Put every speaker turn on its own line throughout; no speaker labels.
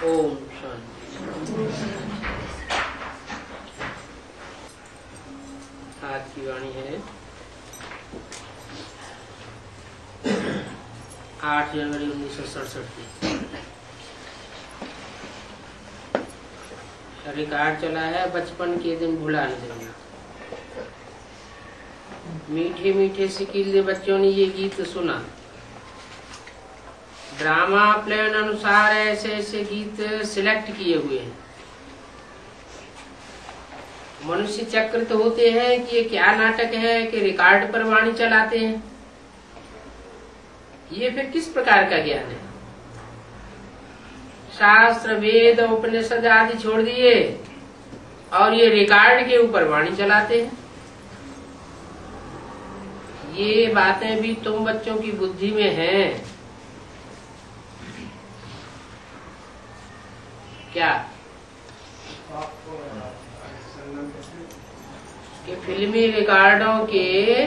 ओम शांति। आज की वाणी है 8 जनवरी 1967 की। रिकॉर्ड चला है बचपन के दिन भुला न देना। मीठे मीठे सिकीले बच्चों ने ये गीत सुना। ड्रामा प्लान अनुसार ऐसे ऐसे गीत सिलेक्ट किए हुए हैं। मनुष्य चक्रित होते हैं कि ये क्या नाटक है कि रिकॉर्ड पर वाणी चलाते हैं। ये फिर किस प्रकार का ज्ञान है? शास्त्र वेद उपनिषद आदि छोड़ दिए और ये रिकॉर्ड के ऊपर वाणी चलाते हैं। ये बातें भी तुम बच्चों की बुद्धि में हैं क्या? कि फिल्मी रिकॉर्डों के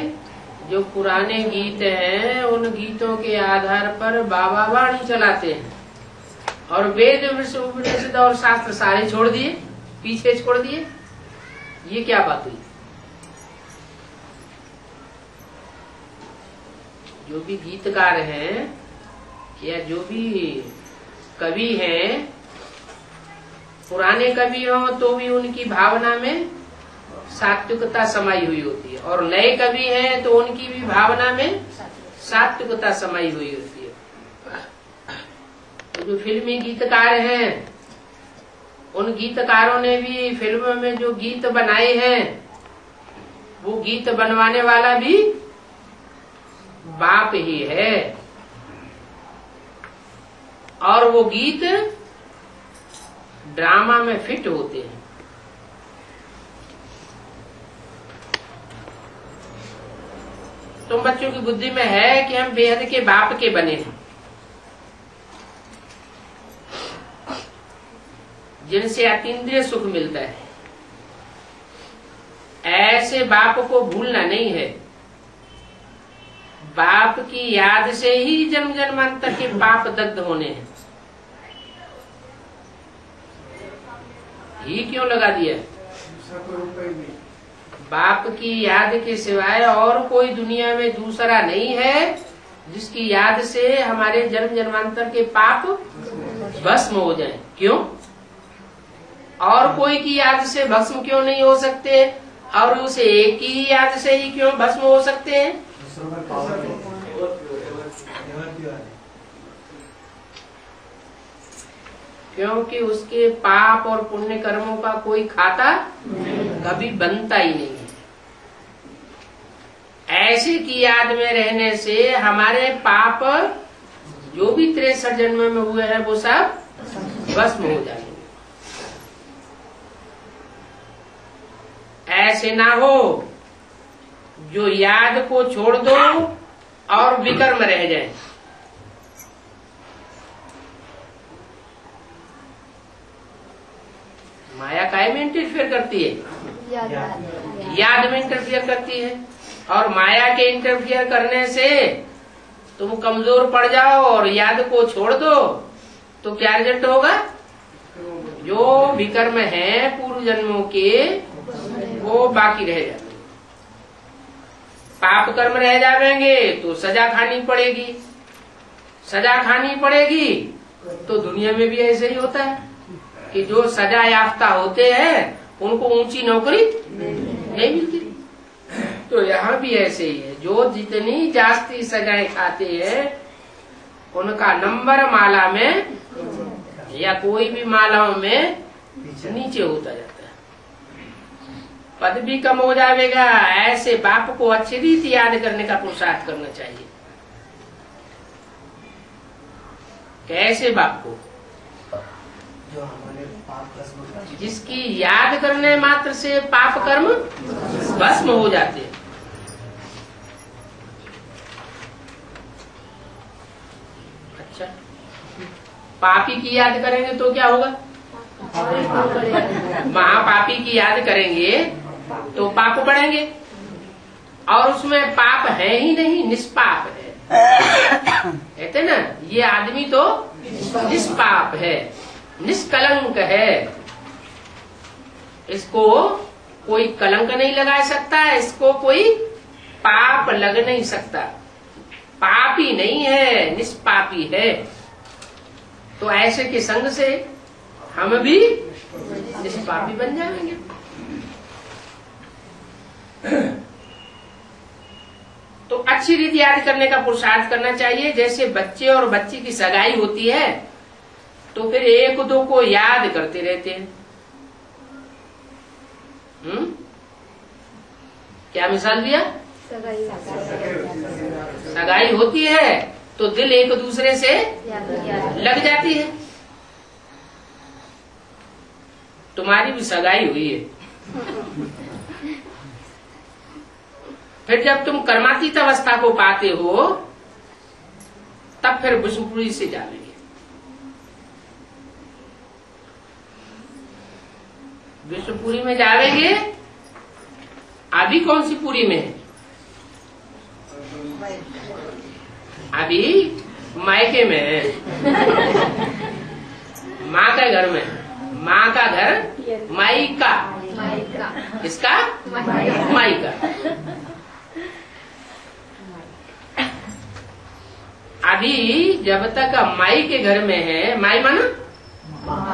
जो पुराने गीत हैं उन गीतों के आधार पर बाबा वाणी चलाते हैं और वेद उपनिषद और शास्त्र सारे छोड़ दिए, पीछे छोड़ दिए। ये क्या बात हुई? जो भी गीतकार हैं या जो भी कवि हैं, पुराने कवि हो तो भी उनकी भावना में सात्विकता समाई हुई होती है और नए कवि हैं तो उनकी भी भावना में सात्विकता समाई हुई होती है। तो जो फिल्मी गीतकार हैं उन गीतकारों ने भी फिल्म में जो गीत बनाए हैं वो गीत बनवाने वाला भी बाप ही है और वो गीत ड्रामा में फिट होते हैं। तुम बच्चों की बुद्धि में है कि हम बेहद के बाप के बने हैं, जिनसे अतीन्द्रिय सुख मिलता है। ऐसे बाप को भूलना नहीं है। बाप की याद से ही जन्म जन्मांतर के पाप दग्ध होने हैं। ही क्यों लगा दिया? बाप की याद के सिवाय और कोई दुनिया में दूसरा नहीं है जिसकी याद से हमारे जन्म जन्मांतर के पाप भस्म हो जाएं। क्यों? और कोई की याद से भस्म क्यों नहीं हो सकते और उसे एक की याद से ही क्यों भस्म हो सकते हैं? क्योंकि उसके पाप और पुण्य कर्मों का कोई खाता कभी बनता ही नहीं है। ऐसे की याद में रहने से हमारे पाप जो भी 63 जन्म में हुए हैं वो सब भस्म हो जाएंगे। ऐसे ना हो जो याद को छोड़ दो और विकर्म रह जाए। माया काय में इंटरफियर करती है? याद में इंटरफियर करती है और माया के इंटरफियर करने से तुम कमजोर पड़ जाओ और याद को छोड़ दो तो क्या रिजल्ट होगा? जो विकर्म है पूर्व जन्मों के वो बाकी रह जाते। पाप कर्म रह जाएंगे तो सजा खानी पड़ेगी। सजा खानी पड़ेगी तो दुनिया में भी ऐसे ही होता है कि जो सजा याफ्ता होते हैं उनको ऊंची नौकरी नहीं मिलती। तो यहाँ भी ऐसे ही है। जो जितनी जास्ती सजाएं खाते हैं उनका नंबर माला में या कोई भी मालाओं में नीचे होता जाता है। पद भी कम हो जाएगा। ऐसे बाप को अच्छी रीति याद करने का पुरुषार्थ करना चाहिए। कैसे बाप को? जिसकी याद करने मात्र से पाप कर्म भस्म हो जाते हैं। अच्छा, पापी की याद करेंगे तो क्या होगा? महापापी की याद करेंगे तो पाप बढ़ेंगे और उसमें पाप है ही नहीं, निष्पाप है। कहते ना ये आदमी तो निष्पाप है। निष्कलंक है, इसको कोई कलंक नहीं लगा सकता, इसको कोई पाप लग नहीं सकता, पापी नहीं है, निष्पापी है। तो ऐसे के संग से हम भी निष्पापी बन जाएंगे। तो अच्छी रीति याद करने का पुरुषार्थ करना चाहिए। जैसे बच्चे और बच्ची की सगाई होती है तो फिर एक दो को याद करते रहते हैं। क्या मिसाल दिया? सगाई होती है तो दिल एक दूसरे से लग जाती है। तुम्हारी भी सगाई हुई है, फिर जब तुम कर्मातीत अवस्था को पाते हो तब फिर विष्णुपुरी से जाओगे। विष्णुपुरी में जाओगे। अभी कौन सी पुरी में है? अभी मायके में है, माँ का घर में। माँ का घर मायका, किसका? मायका। अभी जब तक माई के घर में है, माई माना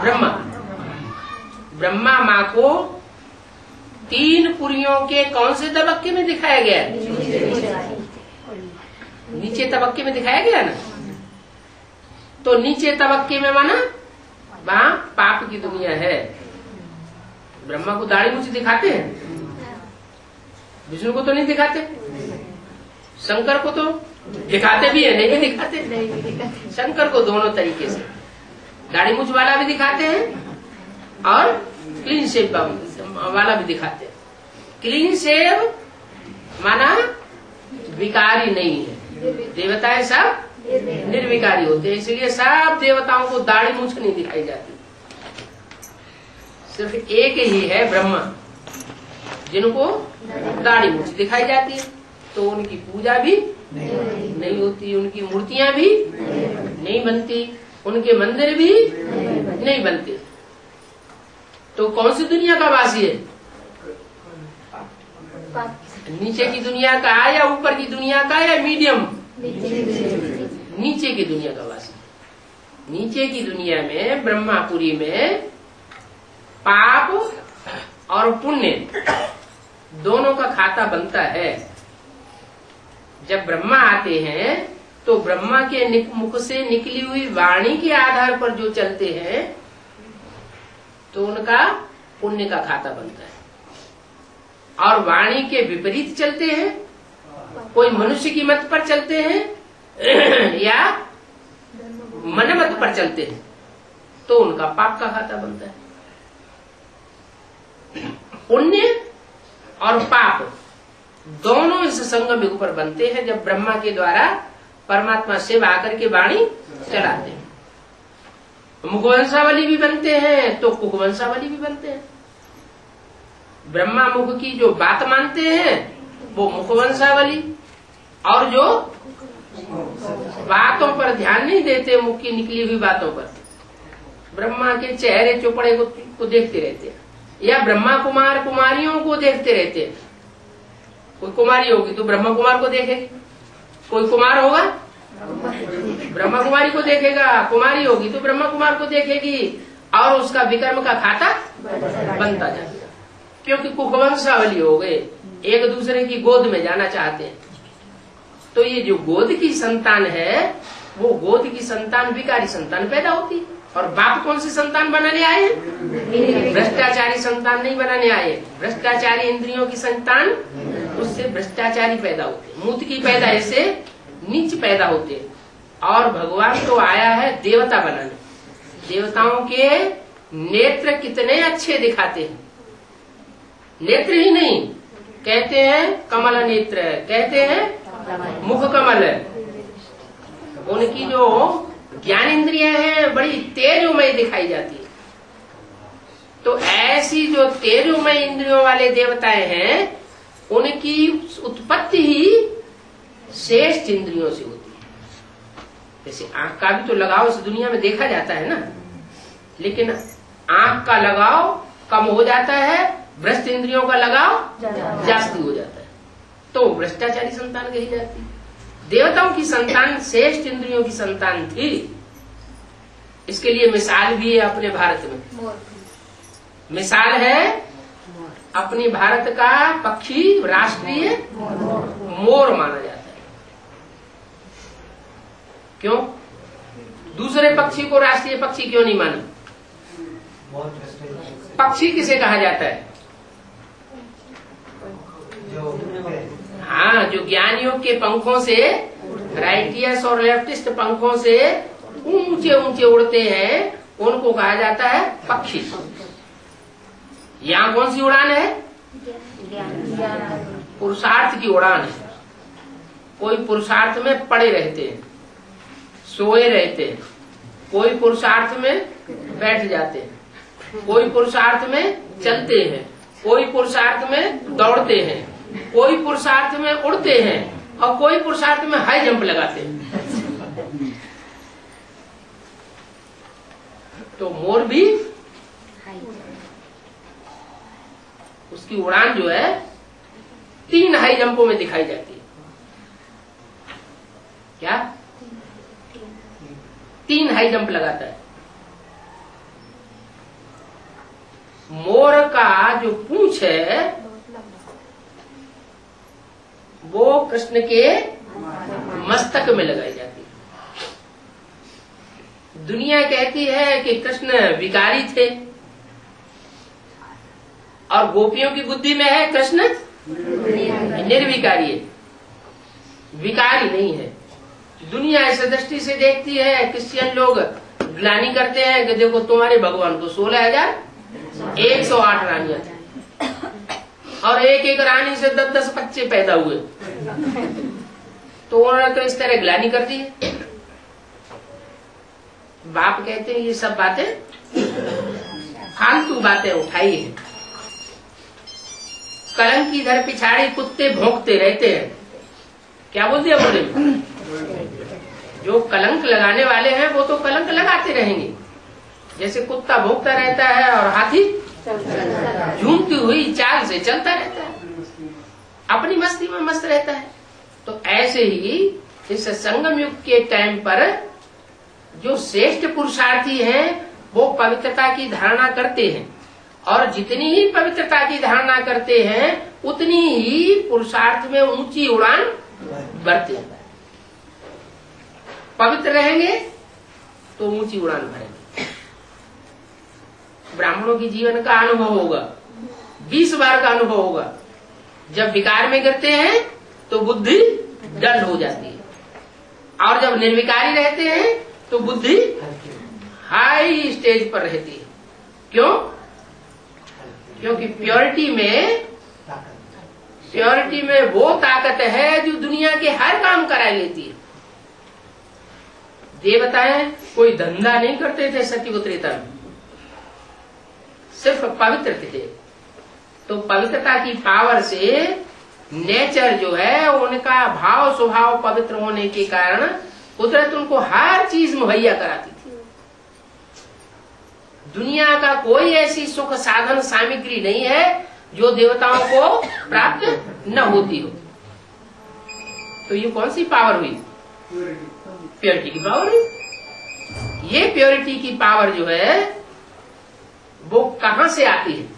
ब्रह्मा, ब्रह्मा माँ को 3 पुरियों के कौन से तबक्के में दिखाया गया? नीचे तबक्के में दिखाया गया ना। तो नीचे तबक्के में माना वहाँ पाप की दुनिया है। ब्रह्मा को दाढ़ी मूंछ दिखाते हैं, विष्णु को तो नहीं दिखाते, शंकर को तो दिखाते भी है, नहीं भी दिखाते। शंकर को दोनों तरीके से दाढ़ी मूंछ वाला भी दिखाते हैं और क्लीन शेव वाला भी दिखाते हैं। क्लीन शेव माना विकारी नहीं है, देवताएं सब निर्विकारी होते हैं, इसलिए सब देवताओं को दाढ़ी मूंछ नहीं दिखाई जाती। सिर्फ एक ही है ब्रह्मा जिनको दाढ़ी मूंछ दिखाई जाती है, तो उनकी पूजा भी नहीं होती, उनकी मूर्तियां भी नहीं बनती, उनके मंदिर भी नहीं बनते। तो कौन सी दुनिया का वासी है? नीचे की दुनिया का या ऊपर की दुनिया का या मीडियम? नीचे की दुनिया का वासी। नीचे की दुनिया में ब्रह्मापुरी में पाप और पुण्य दोनों का खाता बनता है। जब ब्रह्मा आते हैं तो ब्रह्मा के मुख से निकली हुई वाणी के आधार पर जो चलते हैं तो उनका पुण्य का खाता बनता है, और वाणी के विपरीत चलते हैं, कोई मनुष्य की मत पर चलते हैं या मनमत पर चलते हैं, तो उनका पाप का खाता बनता है। पुण्य और पाप दोनों इस संगम युग पर बनते हैं जब ब्रह्मा के द्वारा परमात्मा शिव आकर के वाणी चलाते हैं। मुखवंशावली भी बनते हैं तो कुकवंशावली भी बनते हैं। ब्रह्मा मुख की जो बात मानते हैं वो मुखवंशावली, और जो बातों पर ध्यान नहीं देते, मुख की निकली हुई बातों पर, ब्रह्मा के चेहरे चौपड़े को देखते रहते हैं, या ब्रह्मा कुमार कुमारियों को देखते रहते हैं। कोई कुमारी होगी तो ब्रह्मा कुमार को देखेगी, कोई कुमार होगा ब्रह्मा कुमारी को देखेगा, कुमारी होगी तो ब्रह्मा कुमार को देखेगी, और उसका विकर्म का खाता बनता जाएगा, क्योंकि कुकवंशावली हो गए, एक दूसरे की गोद में जाना चाहते हैं। तो ये जो गोद की संतान है वो गोद की संतान विकारी संतान पैदा होती है। और बाप कौन सी संतान बनाने आए हैं? भ्रष्टाचारी संतान नहीं बनाने आए। भ्रष्टाचारी इंद्रियों की संतान, उससे भ्रष्टाचारी पैदा होते, मूत की पैदाइश से नीच पैदा होते। और भगवान तो आया है देवता बनाने। देवताओं के नेत्र कितने अच्छे दिखाते हैं, नेत्र ही नहीं, कहते हैं कमल नेत्र, कहते हैं मुख कमल। उनकी जो ज्ञान इंद्रियां हैं बड़ी तेजोमय दिखाई जाती है। तो ऐसी जो तेजोमय इंद्रियों वाले देवताएं हैं उनकी उत्पत्ति ही श्रेष्ठ इंद्रियों से होती है। जैसे आंख का भी तो लगाव इस दुनिया में देखा जाता है ना, लेकिन आंख का लगाव कम हो जाता है, भ्रष्ट इंद्रियों का लगाव जास्ती हो जाता है, तो भ्रष्टाचारी संतान कही जाती है। देवताओं की संतान श्रेष्ठ इंद्रियों की संतान थी। इसके लिए मिसाल भी है अपने भारत में। मिसाल है अपने भारत का पक्षी राष्ट्रीय मोर माना जाता है। क्यों? दूसरे पक्षी को राष्ट्रीय पक्षी क्यों नहीं माना? पक्षी किसे कहा जाता है? हाँ, जो ज्ञान योग के पंखों से, राइटियस और लेफ्टिस्ट पंखों से ऊंचे ऊंचे उड़ते हैं, उनको कहा जाता है पक्षी। यहाँ कौन सी उड़ान है? पुरुषार्थ की उड़ान है। कोई पुरुषार्थ में पड़े रहते हैं, सोए रहते हैं, कोई पुरुषार्थ में बैठ जाते हैं, कोई पुरुषार्थ में चलते हैं, कोई पुरुषार्थ में दौड़ते हैं, कोई पुरुषार्थ में उड़ते हैं और कोई पुरुषार्थ में हाई जंप लगाते हैं। तो मोर भी उसकी उड़ान जो है 3 हाई जंपों में दिखाई जाती है। क्या? 3 हाई जंप लगाता है। मोर का जो पूंछ है वो कृष्ण के मस्तक में लगाई जाती है। दुनिया कहती है कि कृष्ण विकारी थे और गोपियों की बुद्धि में है कृष्ण निर्विकारी है, विकारी नहीं है। दुनिया इस दृष्टि से देखती है, क्रिश्चियन लोग ग्लानि करते हैं कि देखो तुम्हारे भगवान को 16,108 रानियां थी और एक एक रानी से 10-10 बच्चे पैदा हुए, तो उन्होंने तो इस तरह ग्लानि कर दी है। बाप कहते हैं ये सब बातें फालतू बातें उठाई है। कलंक की धर पिछाड़ी कुत्ते भौंकते रहते हैं। क्या बोल दिया बोले? जो कलंक लगाने वाले हैं वो तो कलंक लगाते रहेंगे, जैसे कुत्ता भौंकता रहता है और हाथी झूमती हुई चाल से चलता रहता है, अपनी मस्ती में मस्त रहता है। तो ऐसे ही इस संगम युग के टाइम पर जो श्रेष्ठ पुरुषार्थी हैं वो पवित्रता की धारणा करते हैं, और जितनी ही पवित्रता की धारणा करते हैं उतनी ही पुरुषार्थ में ऊंची उड़ान भरते हैं। पवित्र रहेंगे तो ऊंची उड़ान भरेंगे। ब्राह्मणों की जीवन का अनुभव होगा, 20 बार का अनुभव होगा। जब विकार में गिरते हैं तो बुद्धि डल हो जाती है, और जब निर्विकारी रहते हैं तो बुद्धि हाई स्टेज पर रहती है। क्यों? क्योंकि प्योरिटी में वो ताकत है जो दुनिया के हर काम करा लेती है। देवताएं कोई धंधा नहीं करते थे सत्ययुग त्रेता में, सिर्फ पवित्र थे। तो पवित्रता की पावर से नेचर जो है उनका भाव स्वभाव पवित्र होने के कारण कुदरत उनको हर चीज मुहैया कराती थी। दुनिया का कोई ऐसी सुख साधन सामग्री नहीं है जो देवताओं को प्राप्त न होती हो। तो ये कौन सी पावर हुई? प्योरिटी की पावर हुई। ये प्योरिटी की पावर जो है वो कहां से आती है?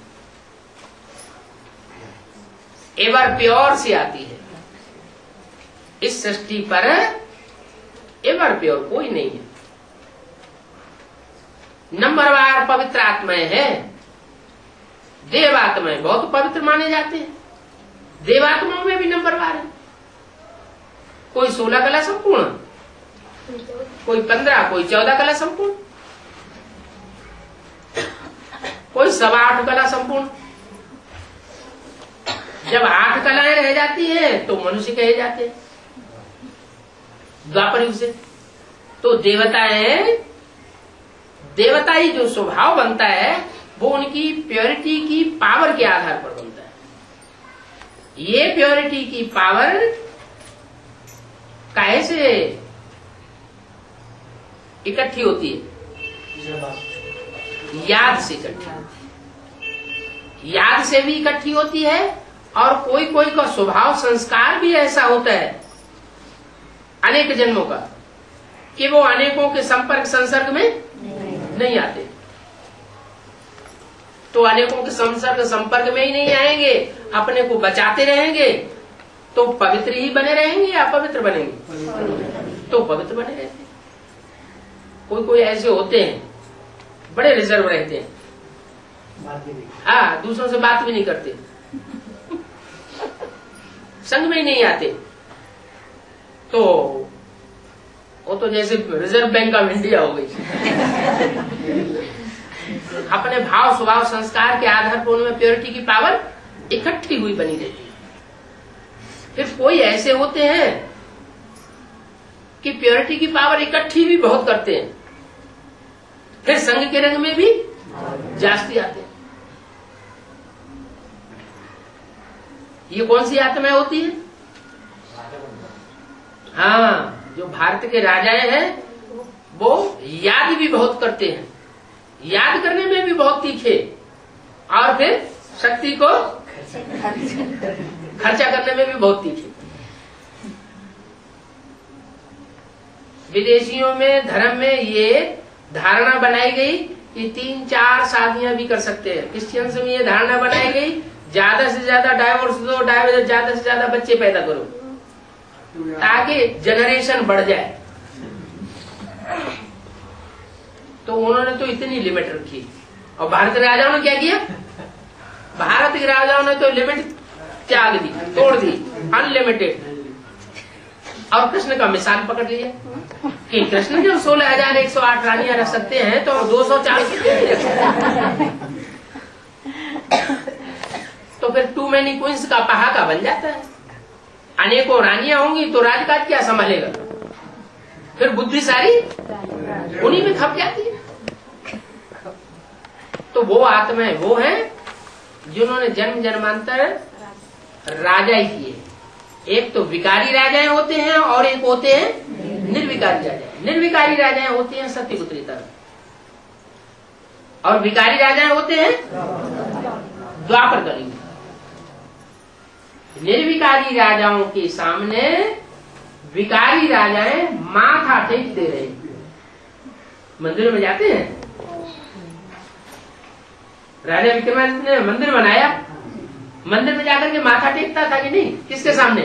एवर प्योर से आती है। इस सृष्टि पर एवर प्योर कोई नहीं है। नंबरवार पवित्र आत्माएं हैं। देवात्माएं बहुत पवित्र माने जाते हैं। देवात्माओं में भी नंबरवार है। कोई 16 कला संपूर्ण, कोई 15, कोई 14 कला संपूर्ण, कोई 8.25 कला संपूर्ण। जब 8 कलाएं रह जाती हैं तो मनुष्य कहे जाते हैं द्वापर युग से। तो देवताई जो स्वभाव बनता है वो उनकी प्योरिटी की पावर के आधार पर बनता है। ये प्योरिटी की पावर काहे से इकट्ठी होती है? याद से इकट्ठी होती है, याद से भी इकट्ठी होती है। और कोई कोई का स्वभाव संस्कार भी ऐसा होता है अनेक जन्मों का कि वो अनेकों के संपर्क संसर्ग में नहीं आते। तो अनेकों के संपर्क में ही नहीं आएंगे, अपने को बचाते रहेंगे, तो पवित्र ही बने रहेंगे या अपवित्र बनेंगे? तो पवित्र बने रहते हैं। कोई कोई ऐसे होते हैं बड़े रिजर्व रहते हैं, हाँ, दूसरों से बात भी नहीं करते, संग में ही नहीं आते। तो वो तो जैसे रिजर्व बैंक ऑफ इंडिया हो गई। अपने भाव स्वभाव संस्कार के आधार पर उनमें प्योरिटी की पावर इकट्ठी हुई बनी रहती है। फिर कोई ऐसे होते हैं कि प्योरिटी की पावर इकट्ठी भी बहुत करते हैं, फिर संग के रंग में भी जास्ती आते हैं। ये कौन सी आत्माएं होती है? हाँ, जो भारत के राजाएं हैं वो याद भी बहुत करते हैं, याद करने में भी बहुत तीखे, और फिर शक्ति को खर्चा करने में भी बहुत तीखे। विदेशियों में धर्म में ये धारणा बनाई गई कि 3-4 शादियां भी कर सकते हैं। क्रिश्चियंस में ये धारणा बनाई गई ज्यादा से ज्यादा डाइवोर्स दो, ज्यादा से ज्यादा बच्चे पैदा करो ताकि जनरेशन बढ़ जाए। तो उन्होंने तो इतनी लिमिट रखी, और भारत के राजाओं ने क्या किया? भारत के राजाओं ने तो लिमिट त्याग दी, तोड़ दी, अनलिमिटेड। और कृष्ण का मिसाल पकड़ लिया कि कृष्ण जब 16,108 रानियां रख सकते हैं तो 240 तो फिर टू मैनी क्वींस का पहाका बन जाता है। अनेकों रानियां होंगी तो राजकाज क्या संभालेगा? फिर बुद्धि सारी उन्हीं में खप जाती है। तो वो आत्माएं वो हैं जिन्होंने जन्म जन्मांतर राजा ही किए। एक तो विकारी राजाएं होते हैं और एक होते हैं निर्विकारी राजाएं। निर्विकारी राजाएं होते हैं सत्यपुत्री तरह, और विकारी राजाएं होते हैं द्वापर कलयुग। निर्विकारी राजाओं के सामने विकारी राजाएं माथा टेक दे रहे हैं। मंदिर में जाते हैं, राजा विक्रमादित्य ने मंदिर बनाया, मंदिर में जाकर के माथा टेकता था कि नहीं? किसके सामने?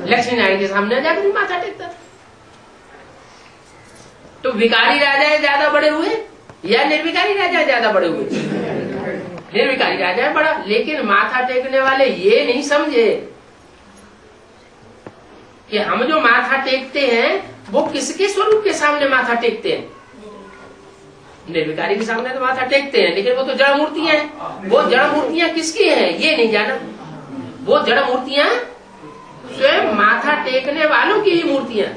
लक्ष्मी नारायण के सामने जाकर माथा टेकता था। तो विकारी राजा ज्यादा बड़े हुए या निर्विकारी राजा ज्यादा बड़े हुए? निर्विकारी राजा बड़ा। लेकिन माथा टेकने वाले ये नहीं समझे कि हम जो माथा टेकते हैं वो किसके स्वरूप के सामने माथा टेकते हैं? निर्विकारी के सामने तो माथा टेकते हैं, लेकिन वो तो जड़ मूर्तियां हैं। वो जड़ मूर्तियां किसकी हैं ये नहीं जाना। वो जड़ मूर्तियां स्वयं माथा टेकने वालों की ही मूर्तियां।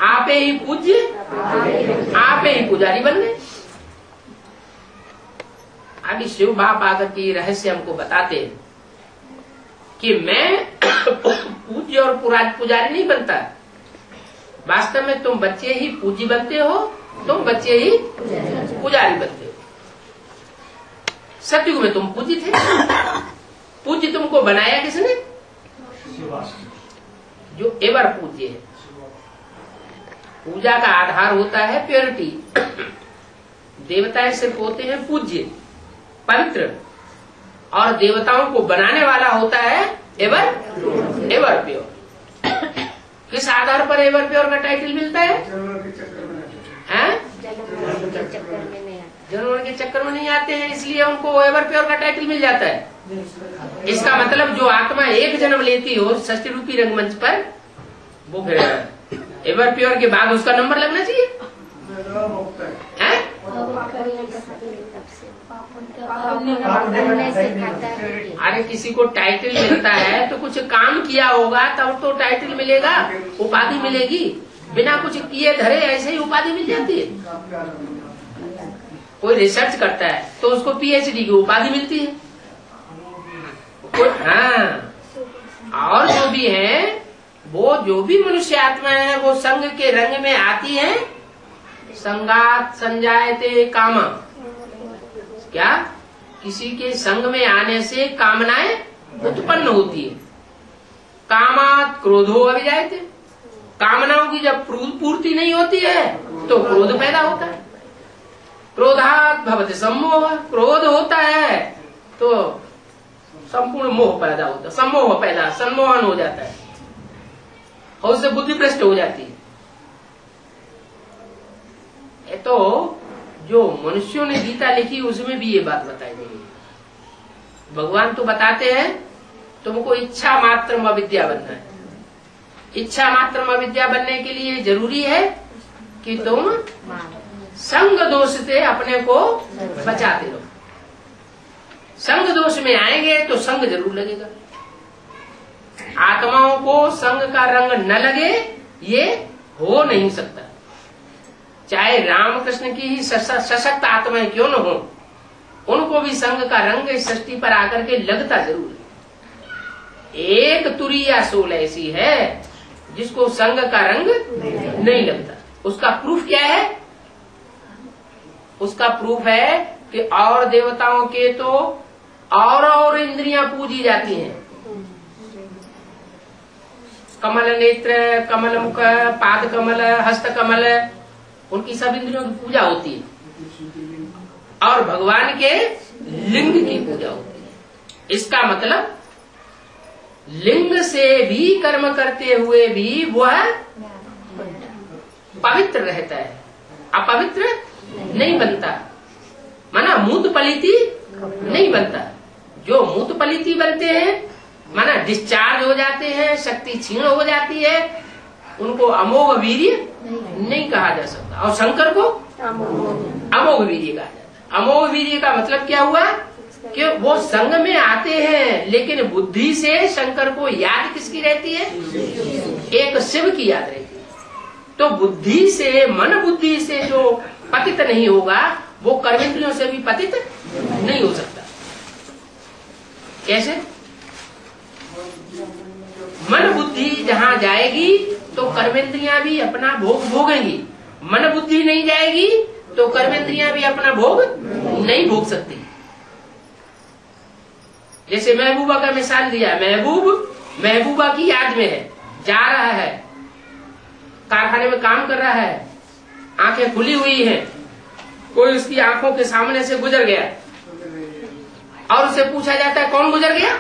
आपे ही पूज्य, आपे ही पुजारी बन गए। अभी शिव बाप आकर के रहस्य हमको बताते हैं कि मैं पूज्य और पुजारी नहीं बनता। वास्तव में तुम बच्चे ही पूज्य बनते हो, तुम बच्चे ही पुजारी बनते हो। सतयुग में तुम पूज्य थे। पूज्य तुमको बनाया किसने? जो एवर पूज्य है। पूजा का आधार होता है प्योरिटी। देवताएं सिर्फ होते हैं पूज्य, पवित्र, और देवताओं को बनाने वाला होता है एवर प्योर। किस आधार पर एवर प्योर का टाइटल मिलता है? जनवर के चक्कर में नहीं आते हैं, इसलिए उनको एवर प्योर का टाइटल मिल जाता है। इसका मतलब जो आत्मा एक जन्म लेती हो षष्ठी रूपी रंगमंच पर, वो फिर एवर प्योर के बाद उसका नंबर लगना चाहिए। अरे किसी को टाइटल मिलता है तो कुछ काम किया होगा तब तो टाइटल मिलेगा, उपाधि मिलेगी। बिना कुछ किए धरे ऐसे ही उपाधि मिल जाती है। कोई रिसर्च करता है तो उसको पीएचडी की उपाधि मिलती है। हाँ, और जो भी है वो जो भी मनुष्य आत्माएं हैं वो संग के रंग में आती हैं। संगात संजायते कामा, क्या? किसी के संग में आने से कामनाएं उत्पन्न होती है। कामात क्रोधो अभिजायते, कामनाओं की जब पूर्ति नहीं होती है तो क्रोध पैदा होता है। क्रोधात भवति सम्मोह, क्रोध होता है तो संपूर्ण मोह पैदा होता है, सम्मोह पैदा, सम्मोहन हो जाता है और उससे बुद्धि भ्रष्ट हो जाती है। तो जो मनुष्यों ने गीता लिखी उसमें भी ये बात बताई गई है। भगवान तो बताते हैं तुमको इच्छा मात्र अविद्या बनना है। इच्छा मात्र अविद्या बनने के लिए जरूरी है कि तुम संग दोष से अपने को बचाते रहो। संग दोष में आएंगे तो संग जरूर लगेगा। आत्माओं को संग का रंग न लगे ये हो नहीं सकता। चाहे रामकृष्ण की ही सशक्त आत्माएं क्यों न हो, उनको भी संग का रंग इस सृष्टि पर आकर के लगता जरूर है। एक तुरी या सोल ऐसी है जिसको संग का रंग नहीं लगता। उसका प्रूफ क्या है? उसका प्रूफ है कि और देवताओं के तो और इंद्रियां पूजी जाती हैं। कमल नेत्र, कमल मुख, पाद कमल, हस्त कमल, उनकी सब इंद्रियों की पूजा होती है और भगवान के लिंग की पूजा होती है। इसका मतलब लिंग से भी कर्म करते हुए भी वह पवित्र रहता है, अपवित्र नहीं बनता। माना मूत पलिति नहीं बनता। जो मूत पलिति बनते हैं माना डिस्चार्ज हो जाते हैं, शक्ति क्षीण हो जाती है, उनको अमोघ वीर्य नहीं कहा जा सकता। और शंकर को अमोघ वीर्य कहा जाता है। अमोघ वीर्य का मतलब क्या हुआ कि वो संग में आते हैं लेकिन बुद्धि से शंकर को याद किसकी रहती है? एक शिव की याद रहती है। तो बुद्धि से, मन बुद्धि से जो पतित नहीं होगा वो कर्मेंद्रियों से भी पतित नहीं हो सकता। कैसे? मन बुद्धि जहाँ जाएगी तो कर्मेंद्रियां भी अपना भोग भोगेंगी। मन बुद्धि नहीं जाएगी तो कर्मेंद्रियां भी अपना भोग नहीं भोग सकती। जैसे महबूबा का मिसाल दिया, महबूबा की याद में है, जा रहा है, कारखाने में काम कर रहा है, आंखें खुली हुई हैं, कोई उसकी आंखों के सामने से गुजर गया और उसे पूछा जाता है कौन गुजर गया,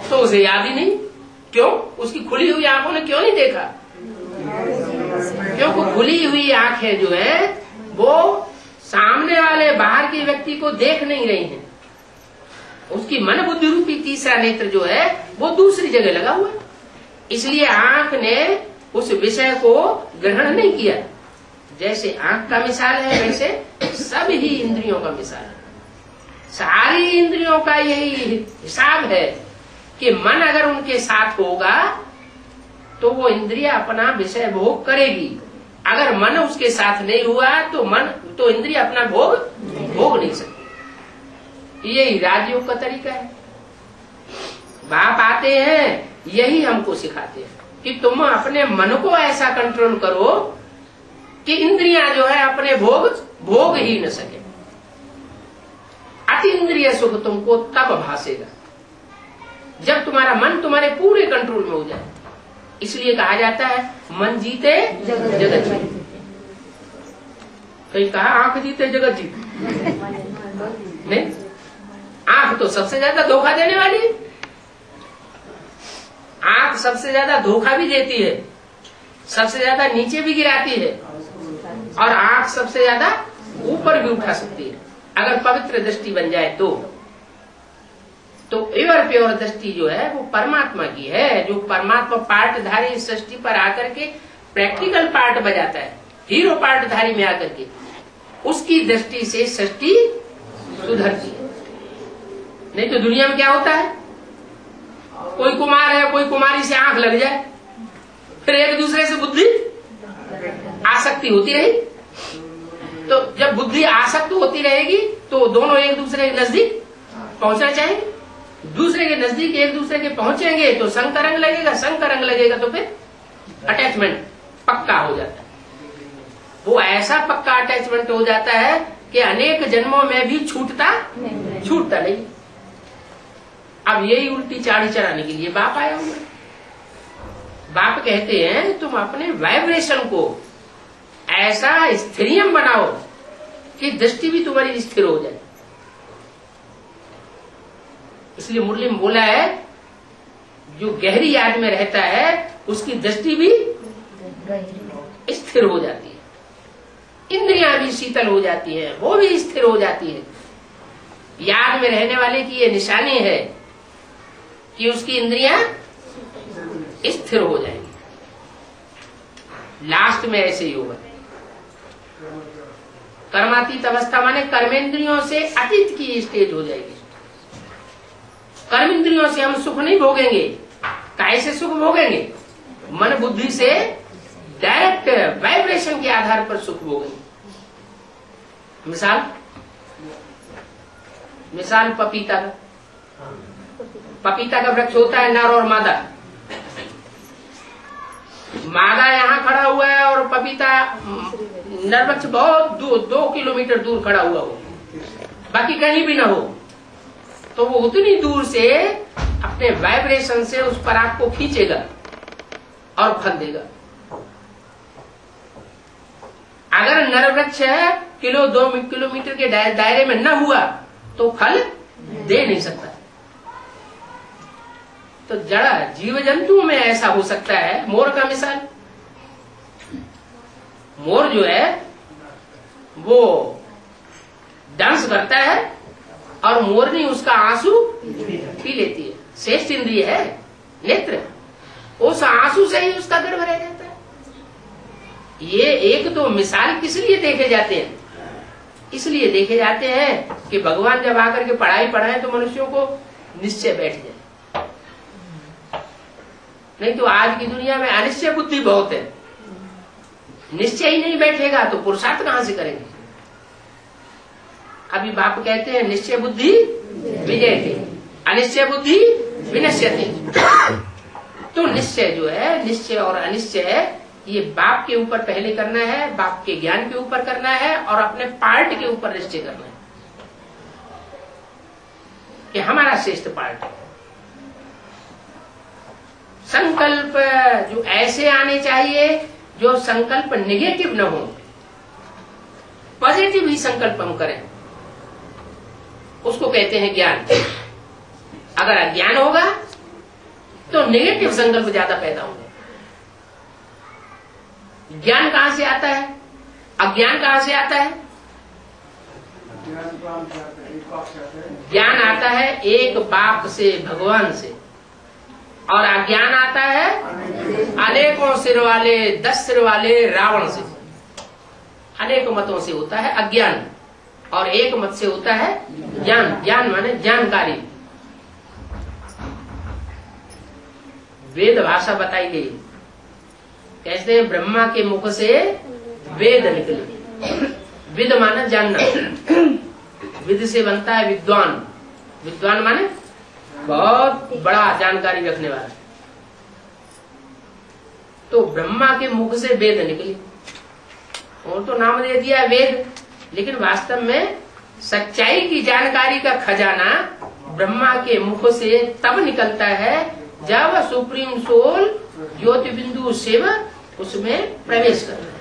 तो उसे याद ही नहीं। क्यों? उसकी खुली हुई आंखों ने क्यों नहीं देखा? क्योंकि खुली हुई आंखें जो है वो सामने वाले बाहर के व्यक्ति को देख नहीं रही हैं। उसकी मन बुद्धि रूपी तीसरा नेत्र जो है वो दूसरी जगह लगा हुआ है, इसलिए आंख ने उस विषय को ग्रहण नहीं किया। जैसे आंख का मिसाल है वैसे सब ही इंद्रियों का मिसाल है। सारी इंद्रियों का यही हिसाब है कि मन अगर उनके साथ होगा तो वो इंद्रिय अपना विषय भोग करेगी। अगर मन उसके साथ नहीं हुआ तो इंद्रिय अपना भोग नहीं सकती। यही राजयोग का तरीका है। बाप आते हैं यही हमको सिखाते हैं कि तुम अपने मन को ऐसा कंट्रोल करो कि इंद्रियां जो है अपने भोग ही न सके। अति इंद्रिय सुख तुमको तब भासेगा जब तुम्हारा मन तुम्हारे पूरे कंट्रोल में हो जाए। इसलिए कहा जाता है मन जीते जगत जीते। कहीं कहा आंख जीते जगत जीते नहीं। आंख तो सबसे ज्यादा धोखा देने वाली है। आंख सबसे ज्यादा धोखा भी देती है, सबसे ज्यादा नीचे भी गिराती है और आंख सबसे ज्यादा ऊपर भी उठा सकती है अगर पवित्र दृष्टि बन जाए तो एवर प्योर दृष्टि जो है वो परमात्मा की है। जो परमात्मा पार्टधारी सृष्टि पर आकर के प्रैक्टिकल पार्ट बजाता है, हीरो पार्टधारी में आकर के, उसकी दृष्टि से सृष्टि सुधरती है। नहीं तो दुनिया में क्या होता है, कोई कुमार है कोई कुमारी से आंख लग जाए, फिर एक दूसरे से बुद्धि आसक्ति होती रहेगी। तो जब बुद्धि आसक्त होती रहेगी तो दोनों एक दूसरे के नजदीक पहुंचना चाहेंगे। दूसरे के नजदीक एक दूसरे के पहुंचेंगे तो संग का रंग लगेगा, संग का रंग लगेगा तो फिर अटैचमेंट पक्का हो जाता है। वो ऐसा पक्का अटैचमेंट हो जाता है कि अनेक जन्मों में भी छूटता नहीं। अब यही उल्टी चाड़ी चढ़ाने के लिए बाप आया हुआ है। बाप कहते हैं तुम अपने वाइब्रेशन को ऐसा स्थिरियम बनाओ कि दृष्टि भी तुम्हारी स्थिर हो जाए। इसलिए मुरली में बोला है जो गहरी याद में रहता है उसकी दृष्टि भी स्थिर हो जाती है, इंद्रियां भी शीतल हो जाती है, वो भी स्थिर हो जाती है। याद में रहने वाले की ये निशानी है कि उसकी इंद्रियां स्थिर हो जाएंगी। लास्ट में ऐसे ही होगा। कर्मातीत अवस्था माने कर्मेंद्रियों से अतीत की स्टेज हो जाएगी। कर्मेंद्रियों से हम सुख नहीं भोगेंगे। कैसे सुख भोगेंगे? मन बुद्धि से डायरेक्ट वाइब्रेशन के आधार पर सुख भोगेंगे। मिसाल पपीता का वृक्ष होता है नर और मादा। मादा यहाँ खड़ा हुआ है और पपीता नर वृक्ष बहुत 2 किलोमीटर दूर खड़ा हुआ हो, बाकी कहीं भी ना हो, तो वो उतनी दूर से अपने वाइब्रेशन से उस पराग को खींचेगा और फल देगा। अगर नर वृक्ष 2 किलोमीटर के दायरे में न हुआ तो फल दे नहीं सकता। तो जड़ा जीव जंतुओं में ऐसा हो सकता है। मोर का मिसाल, मोर जो है वो डांस करता है और मोरनी उसका आंसू पी लेती है। श्रेष्ठ इंद्रिय है नेत्र, उस आंसू से ही उसका गर्भ रह जाता है। ये एक तो मिसाल किस लिए देखे जाते हैं? इसलिए देखे जाते हैं कि भगवान जब आकर के पढ़ाई पढ़ाए तो मनुष्यों को निश्चय बैठ जाए। नहीं तो आज की दुनिया में अनिश्चय बुद्धि बहुत है। निश्चय ही नहीं बैठेगा तो पुरुषार्थ कहां से करेंगे? अभी बाप कहते हैं निश्चय बुद्धि विजयते, अनिश्चय बुद्धि विनश्यते। तो निश्चय जो है, निश्चय और अनिश्चय, ये बाप के ऊपर पहले करना है, बाप के ज्ञान के ऊपर करना है और अपने पार्ट के ऊपर निश्चय करना है कि हमारा श्रेष्ठ पार्ट। संकल्प जो ऐसे आने चाहिए जो संकल्प नेगेटिव न हो, पॉजिटिव ही संकल्प हम करें, उसको कहते हैं ज्ञान। अगर अज्ञान होगा तो नेगेटिव संकल्प ज्यादा पैदा होंगे। ज्ञान कहां से आता है? अज्ञान कहां से आता है? ज्ञान आता है एक बाप से, भगवान से, और अज्ञान आता है अनेकों सिर वाले, 10 सिर वाले रावण से। अनेक मतों से होता है अज्ञान और एक मत से होता है ज्ञान। ज्ञान माने जानकारी। वेद भाषा बताई गई, कहते हैं ब्रह्मा के मुख से वेद निकले। विद माने जानना, विद से बनता है विद्वान। विद्वान माने बहुत बड़ा जानकारी रखने वाला। तो ब्रह्मा के मुख से वेद निकली, और तो नाम दे दिया वेद, लेकिन वास्तव में सच्चाई की जानकारी का खजाना ब्रह्मा के मुख से तब निकलता है जब सुप्रीम सोल ज्योति बिंदु शिव उसमें प्रवेश करता है।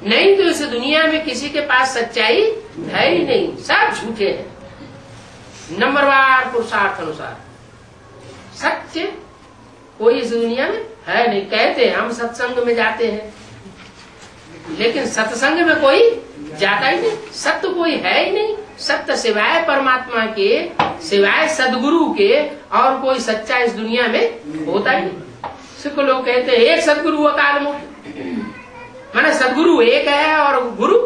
नहीं तो इस दुनिया में किसी के पास सच्चाई है ही नहीं, सब झूठे हैं। नंबरवार पुरुषार्थ अनुसार सत्य कोई इस दुनिया में है नहीं। कहते हैं हम सत्संग में जाते हैं, लेकिन सत्संग में कोई जाता ही नहीं। सत्य कोई है ही नहीं। सत्य सिवाय परमात्मा के, सिवाय सदगुरु के और कोई सच्चा इस दुनिया में होता ही नहीं। सिख लोग कहते हैं एक सदगुरु अकाल मूर्त, माने सदगुरु एक है और गुरु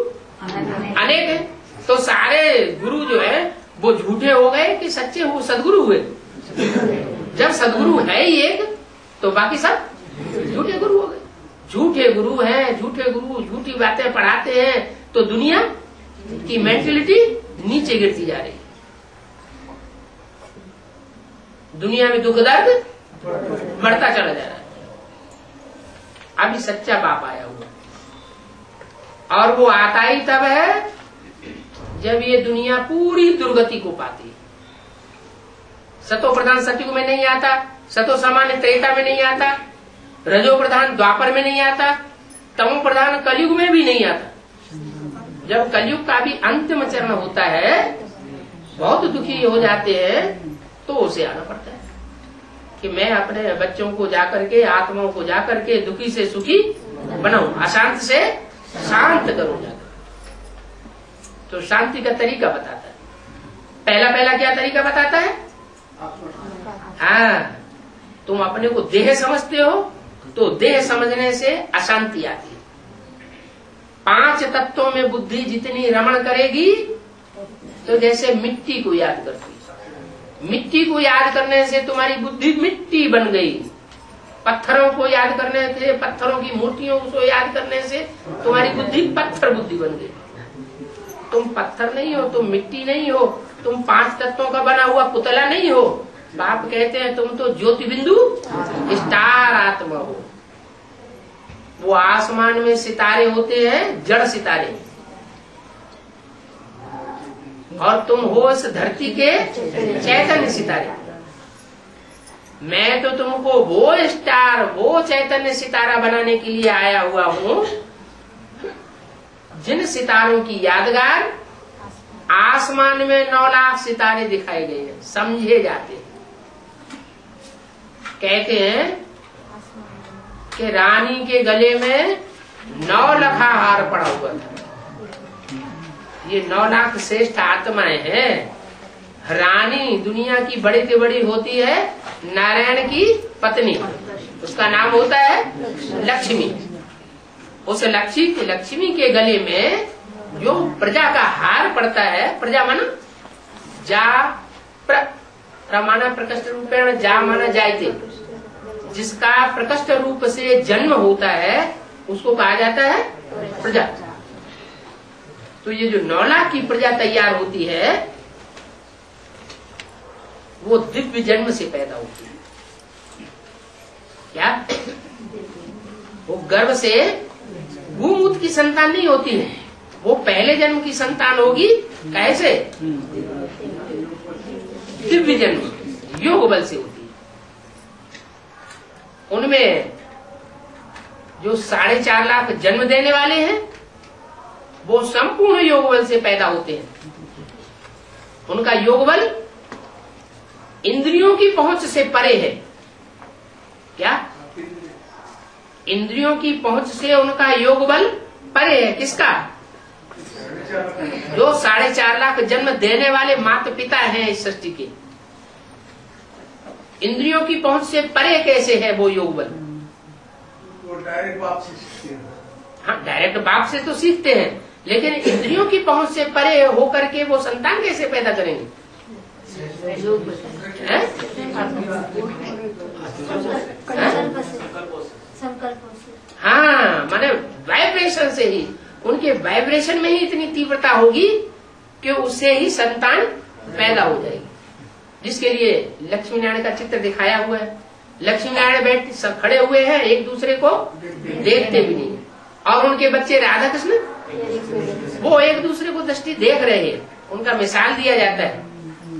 अनेक है। तो सारे गुरु जो है वो झूठे हो गए कि सच्चे हो सदगुरु हुए? जब सदगुरु है ही एक तो बाकी सब झूठे गुरु हो गए। झूठे गुरु हैं, झूठे गुरु झूठी बातें पढ़ाते हैं, तो दुनिया की मेंटेलिटी नीचे गिरती जा रही है। दुनिया में दुख दर्द बढ़ता चला जा रहा है। अभी सच्चा बाप आया हुआ और वो आता ही तब है जब ये दुनिया पूरी दुर्गति को पाती है। सतो प्रधान सतयुग में नहीं आता, सतो सामान्य त्रेता में नहीं आता, रजो प्रधान द्वापर में नहीं आता, तमो प्रधान कलयुग में भी नहीं आता। जब कलयुग का भी अंतिम चरण होता है, बहुत दुखी हो जाते हैं, तो उसे आना पड़ता है कि मैं अपने बच्चों को जाकर के, आत्माओं को जाकर के दुखी से सुखी बनाऊं, अशांत से शांत करूं जाकर। तो शांति का तरीका बताता है। पहला क्या तरीका बताता है? हाँ, तुम अपने को देह समझते हो, तो देह समझने से अशांति आती है। 5 तत्वों में बुद्धि जितनी रमण करेगी, तो जैसे मिट्टी को याद करती है। मिट्टी को याद करने से तुम्हारी बुद्धि मिट्टी बन गई। पत्थरों को याद करने से, पत्थरों की मूर्तियों को याद करने से तुम्हारी बुद्धि पत्थर बुद्धि बन गई। तुम पत्थर नहीं हो, तुम मिट्टी नहीं हो, तुम 5 तत्वों का बना हुआ पुतला नहीं हो। बाप कहते हैं तुम तो ज्योति बिंदु स्टार आत्मा हो। वो आसमान में सितारे होते हैं, जड़ सितारे, और तुम हो इस धरती के चैतन्य सितारे। मैं तो तुमको वो स्टार, वो चैतन्य सितारा बनाने के लिए आया हुआ हूँ, जिन सितारों की यादगार आसमान में 9 लाख सितारे दिखाए गए हैं, समझे जाते हैं। कहते हैं कि रानी के गले में 9 लखा हार पड़ा हुआ था। ये 9 लाख श्रेष्ठ आत्माएं हैं। रानी दुनिया की बड़ी से बड़ी होती है नारायण की पत्नी, उसका नाम होता है लक्ष्मी। उस लक्ष्मी के गले में जो प्रजा का हार पड़ता है, प्रजा माना जा, प्रमाना प्रकष्ट रूपेण जा माना जायते, जिसका प्रकष्ट रूप से जन्म होता है उसको कहा जाता है प्रजा। तो ये जो 9 लाख की प्रजा तैयार होती है, वो दिव्य जन्म से पैदा होती है। क्या? वो गर्भ से भूमूत की संतान नहीं होती है, वो पहले जन्म की संतान होगी। कैसे? दिव्य जन्म योग बल से होती है। उनमें जो 4.5 लाख जन्म देने वाले हैं, वो संपूर्ण योग बल से पैदा होते हैं। उनका योग बल इंद्रियों की पहुंच से परे है। क्या? इंद्रियों की पहुंच से उनका योग बल परे है। किसका? जो 4.5 लाख जन्म देने वाले माता पिता हैं इस सृष्टि के, इंद्रियों की पहुंच से परे कैसे है वो योग बल?
वो डायरेक्ट बाप से सीखते हैं।
हाँ, डायरेक्ट बाप से तो सीखते हैं, लेकिन इंद्रियों की पहुंच से परे होकर के वो संतान कैसे पैदा करेंगे? हाँ, माने वाइब्रेशन से ही, उनके वाइब्रेशन में ही इतनी तीव्रता होगी कि उससे ही संतान पैदा हो जाएगी। जिसके लिए लक्ष्मी नारायण का चित्र दिखाया हुआ है। लक्ष्मी नारायण बैठ सब खड़े हुए हैं, एक दूसरे को देखते भी नहीं, और उनके बच्चे राधा कृष्ण वो एक दूसरे को दृष्टि देख रहे हैं। उनका मिसाल दिया जाता है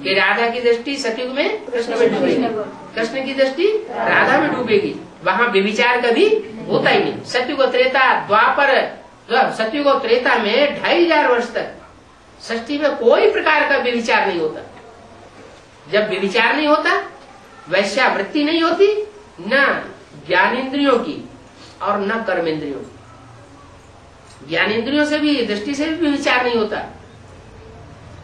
कि राधा की दृष्टि सतयुग में कृष्ण में डूबेगी, कृष्ण की दृष्टि राधा में डूबेगी। वहाँ व्यभिचार कभी होता ही नहीं। सतयुग त्रेता द्वापर, सतयुग और त्रेता में 2500 वर्ष तक सृष्टि में कोई प्रकार का व्यभिचार नहीं होता। जब व्यभिचार नहीं होता, वैश्यावृत्ति नहीं होती, न ज्ञानेन्द्रियों की और न कर्मेंद्रियों की। ज्ञानेन्द्रियों से भी, दृष्टि से भी व्यभिचार नहीं होता,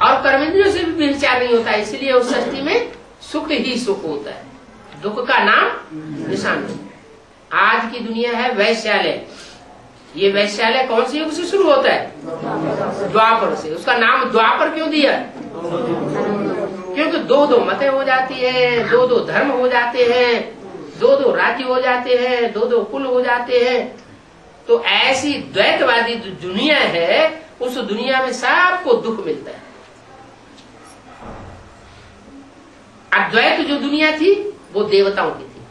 और कर्मेंद्रियों से भी व्यभिचार नहीं होता। इसलिए उस सृष्टि में सुख ही सुख होता है, दुख का नाम निशान नहीं। आज की दुनिया है वैश्यालय। ये वैश्यालय कौन से युग से शुरू होता है? द्वापर से। उसका नाम द्वापर क्यों दिया? क्योंकि 2-2 मतें हो जाती है, 2-2 धर्म हो जाते हैं, 2-2 राज्य हो जाते हैं, 2-2 कुल हो जाते हैं। तो ऐसी द्वैतवादी दुनिया है, उस दुनिया में सबको दुख मिलता है। अद्वैत जो दुनिया थी वो देवताओं की थी।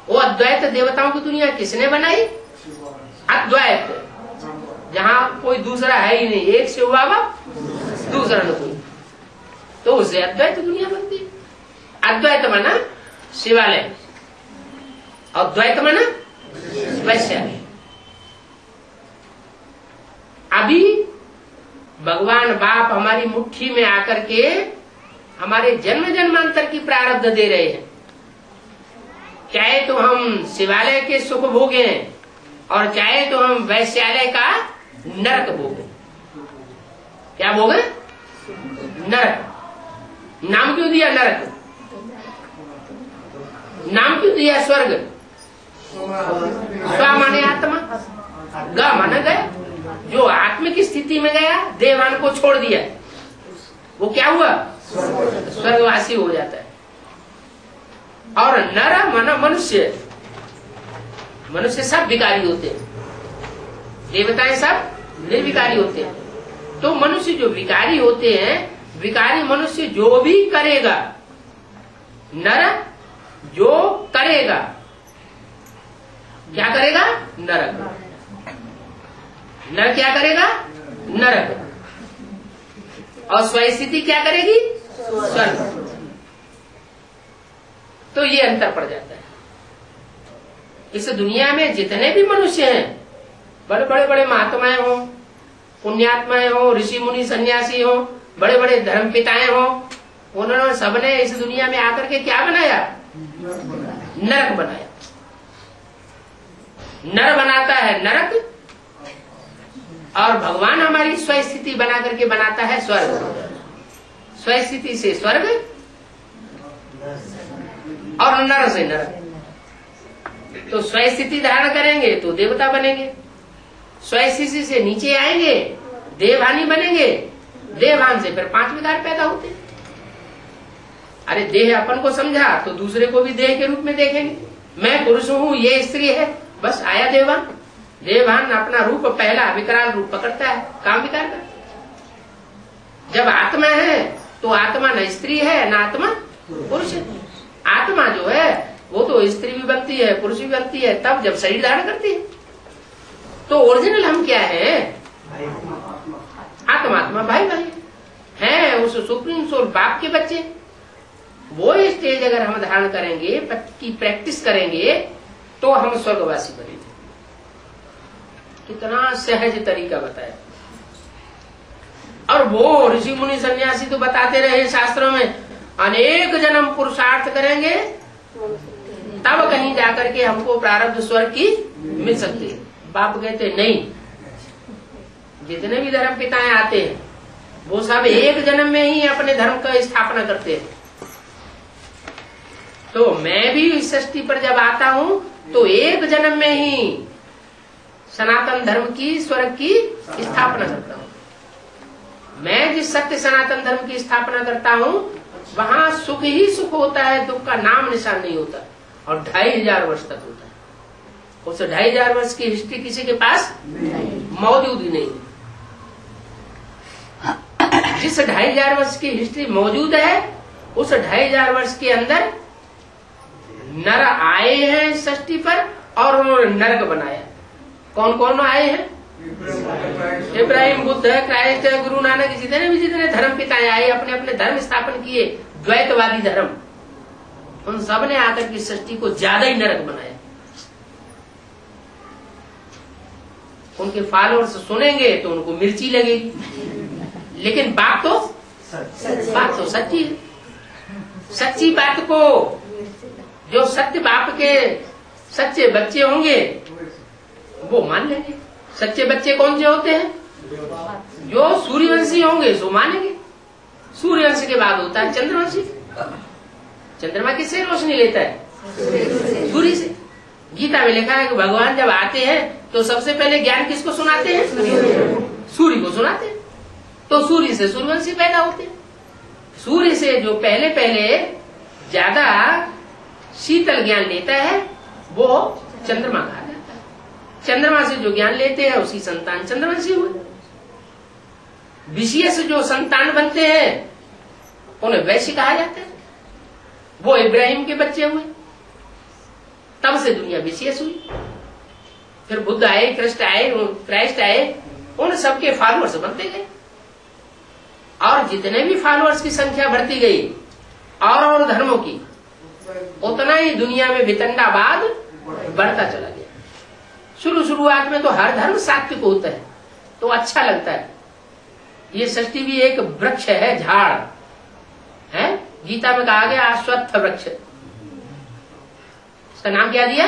वो अद्वैत देवताओं की दुनिया किसने बनाई? अद्वैत। जहाँ कोई दूसरा है ही नहीं, एक से हुआ वा दूसरा न कोई, तो उससे अद्वैत दुनिया बनती है। अद्वैत माना शिवालय और द्वैत माना वैश्यालय। अभी भगवान बाप हमारी मुट्ठी में आकर के हमारे जन्म जन्मांतर की प्रारब्ध दे रहे हैं। चाहे तो हम शिवालय के सुख भोगे और चाहे तो हम वैश्यालय का नरक भोगे। क्या भोगे? नरक। नाम क्यों दिया नरक? नाम क्यों दिया स्वर्ग? स्व माने आत्मा, ग माने गया। जो आत्मिक स्थिति में गया, देवान को छोड़ दिया, वो क्या हुआ? स्वर्गवासी हो जाता है। और नर माना मनुष्य। मनुष्य सब विकारी होते हैं, देवताएं सब निर्विकारी होते हैं। तो मनुष्य जो विकारी होते हैं, विकारी मनुष्य जो भी करेगा, नर जो करेगा, क्या करेगा? नरक। नर क्या करेगा? नरक। और स्वस्थिति क्या करेगी? स्वर्ग। तो ये अंतर पड़ जाता है। इस दुनिया में जितने भी मनुष्य हैं, बड़े बड़े बड़े महात्माएं हो, पुण्यात्माएं हो, ऋषि मुनि सन्यासी हो, बड़े बड़े धर्म पिताएं हो, उन्होंने सबने इस दुनिया में आकर के क्या बनाया? नरक बनाया। नर बनाता है नरक, और भगवान हमारी स्वस्थिति बना करके बनाता है स्वर्ग। स्वस्थिति से स्वर्ग और नर से नरक। तो स्वस्थिति धारण करेंगे तो देवता बनेंगे, स्वस्थिति से नीचे आएंगे देवहानी बनेंगे, देवहान से फिर 5 विकार पैदा होते हैं। अरे देह अपन को समझा तो दूसरे को भी देह के रूप में देखेंगे। मैं पुरुष हूँ, ये स्त्री है, बस आया देवान। देवान अपना रूप पहला विकराल रूप पकड़ता है, काम विकार का। जब आत्मा है तो आत्मा न स्त्री है न आत्मा पुरुष है। आत्मा जो है वो तो स्त्री भी बनती है, पुरुष भी बनती है, तब जब शरीर धारण करती है। तो ओरिजिनल हम क्या है? आत्मा भाई भाई हैं, उस सुप्रीम सोल बाप के बच्चे। वो स्टेज अगर हम धारण करेंगे, की प्रैक्टिस करेंगे, तो हम स्वर्गवासी बनेंगे। कितना सहज तरीका बताया। और वो ऋषि मुनि सन्यासी तो बताते रहे शास्त्रों में, अनेक जन्म पुरुषार्थ करेंगे तब कहीं जाकर के हमको प्रारब्ध स्वर्ग की मिल सकती है। बाप कहते नहीं, जितने भी धर्म पिताएं आते हैं वो सब एक जन्म में ही अपने धर्म का स्थापना करते हैं। तो मैं भी इस सृष्टि पर जब आता हूँ तो एक जन्म में ही सनातन धर्म की, स्वर्ग की स्थापना करता हूँ। मैं जिस सत्य सनातन धर्म की स्थापना करता हूँ वहाँ सुख ही सुख होता है, दुख का नाम निशान नहीं होता। और 2500 वर्ष तक होता है। उस 2500 वर्ष की हिस्ट्री किसी के पास मौजूद ही नहीं। जिस 2500 वर्ष की हिस्ट्री मौजूद है, उस 2500 वर्ष के अंदर नर आए हैं सृष्टि पर और उन्होंने नरक बनाया। कौन कौन आए हैं? इब्राहिम, बुद्ध है, क्राइस्ट है, गुरु नानक, जितने धर्म पिताएं आए, अपने अपने धर्म स्थापन किए, द्वैतवादी धर्म। उन सब ने आकर की सृष्टि को ज्यादा ही नरक बनाया। उनके फॉलोअर्स सुनेंगे तो उनको मिर्ची लगेगी, लेकिन बात तो सच्ची है। सच्ची बात को जो सत्य बाप के सच्चे बच्चे होंगे वो मान लेंगे। सच्चे बच्चे कौन से होते हैं? जो सूर्यवंशी होंगे सो मानेंगे। सूर्यवंश के बाद होता है चंद्रवंशी। चंद्रमा किससे रोशनी लेता है? सूर्य से। गीता में लिखा है कि भगवान जब आते हैं तो सबसे पहले ज्ञान किसको सुनाते हैं? सूर्य को सुनाते हैं। तो सूर्य से सूर्यवंशी पैदा होते हैं। सूर्य से जो पहले पहले ज्यादा शीतल ज्ञान लेता है वो चंद्रमा कहा जाता है। चंद्रमा से जो ज्ञान लेते हैं उसकी संतान चंद्रवंशी हुए। विषय से जो संतान बनते हैं उन्हें वैश्य कहा जाता है। वो इब्राहिम के बच्चे हुए, तब से दुनिया विशेष हुई। फिर बुद्ध आए, क्राइस्ट आए, उन सबके फॉलोअर्स बनते गए, और जितने भी फॉलोअर्स की संख्या बढ़ती गई और धर्मों की, उतना ही दुनिया में वितंडावाद बढ़ता चला गया। शुरुआत में तो हर धर्म सात्विक होता है तो अच्छा लगता है। ये सृष्टि भी एक वृक्ष है, झाड़ है। गीता में कहा गया अश्वत्थ वृक्ष, इसका नाम क्या दिया?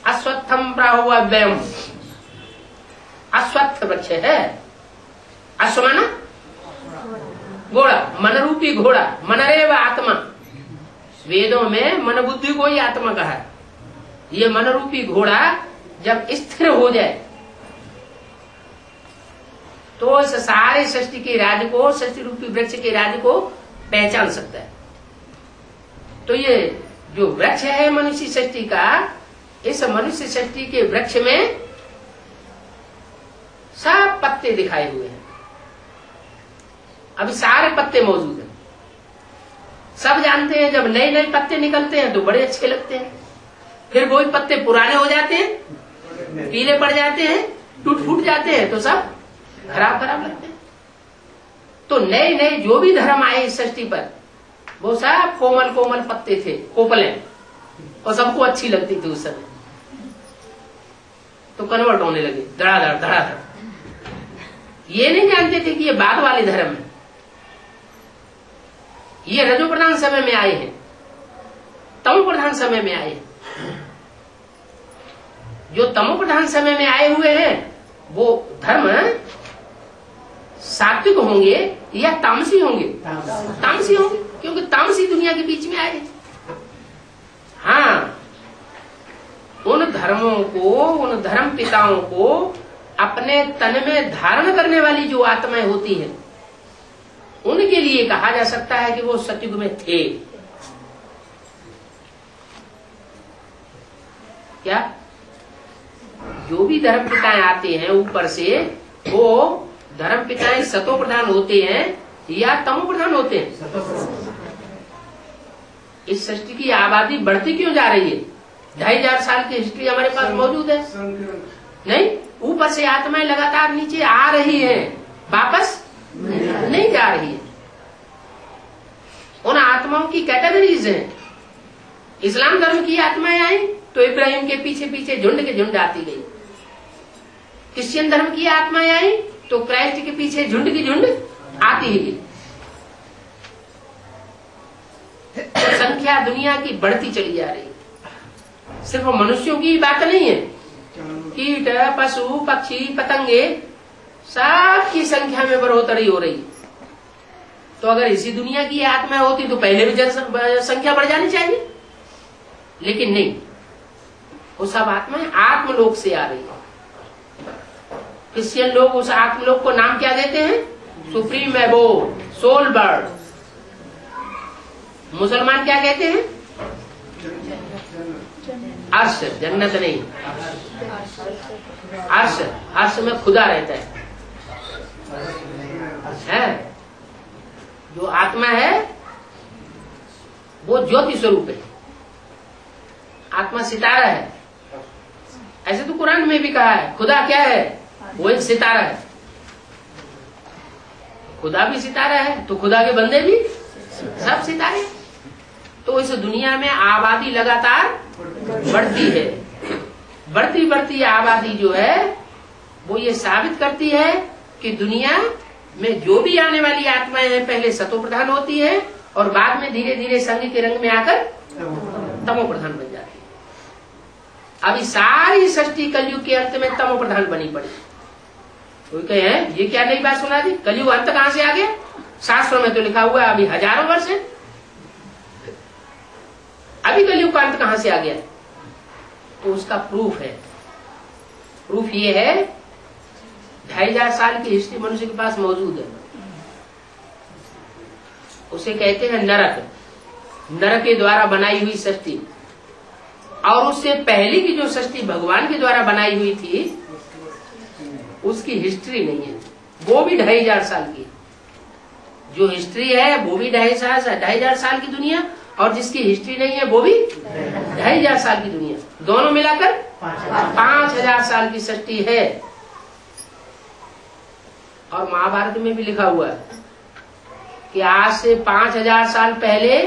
अश्वत्थम प्राहुव्ययम। अश्वत्थ वृक्ष है। अश्व माना घोड़ा, मन रूपी घोड़ा, मनरेव आत्मा। वेदों में मन बुद्धि को ही आत्मा कहा है। ये मन रूपी घोड़ा जब स्थिर हो जाए तो इस सारे सृष्टि के राज्य को, सृष्टि रूपी वृक्ष के राज्य को पहचान सकता है। तो ये जो वृक्ष है मनुष्य सृष्टि का, इस मनुष्य सृष्टि के वृक्ष में सब पत्ते दिखाए हुए हैं। अभी सारे पत्ते मौजूद हैं। सब जानते हैं जब नए नए पत्ते निकलते हैं तो बड़े अच्छे लगते हैं, फिर वही पत्ते पुराने हो जाते हैं, पीले पड़ जाते हैं, टूट फूट जाते हैं तो सब खराब लगते हैं। तो नए नए जो भी धर्म आए इस सृष्टि पर, वो सब कोमल कोमल पत्ते थे, कोपलें, और सबको अच्छी लगती थी उस समय। तो कन्वर्ट होने लगे धड़ाधड़। ये नहीं जानते थे कि ये बाद वाले धर्म है। ये रजो प्रधान समय में आए हैं, तमो प्रधान समय में आए हैं। जो तमो प्रधान समय में आए हुए हैं वो धर्म सात्विक होंगे या तामसी होंगे? तामसी होंगे, क्योंकि तामसी दुनिया के बीच में आए। हाँ, उन धर्मों को, उन धर्म पिताओं को अपने तन में धारण करने वाली जो आत्माएं होती हैं, उनके लिए कहा जा सकता है कि वो सतयुग में थे। क्या? जो भी धर्म पिताएं आते हैं ऊपर से, वो धर्म पिताएं सतो प्रधान होते हैं या तमो प्रधान होते हैं? इस सृष्टि की आबादी बढ़ती क्यों जा रही है? 2500 साल की हिस्ट्री हमारे पास मौजूद है। नहीं, ऊपर से आत्माएं लगातार नीचे आ रही हैं, वापस नहीं जा रही है। उन आत्माओं की कैटेगरीज हैं। इस्लाम धर्म की आत्माएं आई तो इब्राहिम के पीछे पीछे झुंड के झुंड आती गई। क्रिश्चियन धर्म की आत्माएं आई तो क्राइस्ट के पीछे झुंड की झुंड आती ही गई। तो संख्या दुनिया की बढ़ती चली जा रही है। सिर्फ मनुष्यों की बात नहीं है, कीट, पशु, पक्षी, पतंगे, सबकी संख्या में बढ़ोतरी हो रही है। तो अगर इसी दुनिया की आत्मा होती तो पहले भी संख्या बढ़ जानी चाहिए, लेकिन नहीं। वो सब आत्माएं आत्मलोक से आ रही है। क्रिश्चियन लोग उस आत्मलोक को नाम क्या देते हैं? Supreme abode, soul bird. मुसलमान क्या कहते हैं? अर्श, जन्नत नहीं, अर्श। अर्श में खुदा रहता है। जो आत्मा है वो ज्योति स्वरूप है। आत्मा सितारा है। ऐसे तो कुरान में भी कहा है खुदा क्या है? वो एक सितारा है। खुदा भी सितारा है तो खुदा के बंदे भी सब सितारे। तो इस दुनिया में आबादी लगातार बढ़ती है। बढ़ती बढ़ती आबादी जो है वो ये साबित करती है कि दुनिया में जो भी आने वाली आत्माएं हैं पहले सतो प्रधान होती है और बाद में धीरे धीरे संग के रंग में आकर तमो प्रधान बन जाती है। अभी सारी सृष्टि कलयुग के अंत में तमो प्रधान बनी पड़ी। कोई कहे हैं ये क्या नई बात सुना दी? कलयुग अंत कहां से आ गया? शास्त्रों में तो लिखा हुआ है अभी हजारों वर्ष है। अभी कलयुग का अंत कहां से आ गया? तो उसका प्रूफ है। प्रूफ ये है 2500 साल की हिस्ट्री मनुष्य के पास मौजूद है। उसे कहते हैं नरक। नरक के द्वारा बनाई हुई सृष्टि। और उससे पहले की जो सृष्टि भगवान के द्वारा बनाई हुई थी उसकी हिस्ट्री नहीं है। वो भी 2500 साल की। जो हिस्ट्री है वो भी 2500 साल की दुनिया, और जिसकी हिस्ट्री नहीं है वो भी 2500 साल की दुनिया। दोनों मिलाकर 5000 साल की सृष्टि है। और महाभारत में भी लिखा हुआ है कि आज से 5000 साल पहले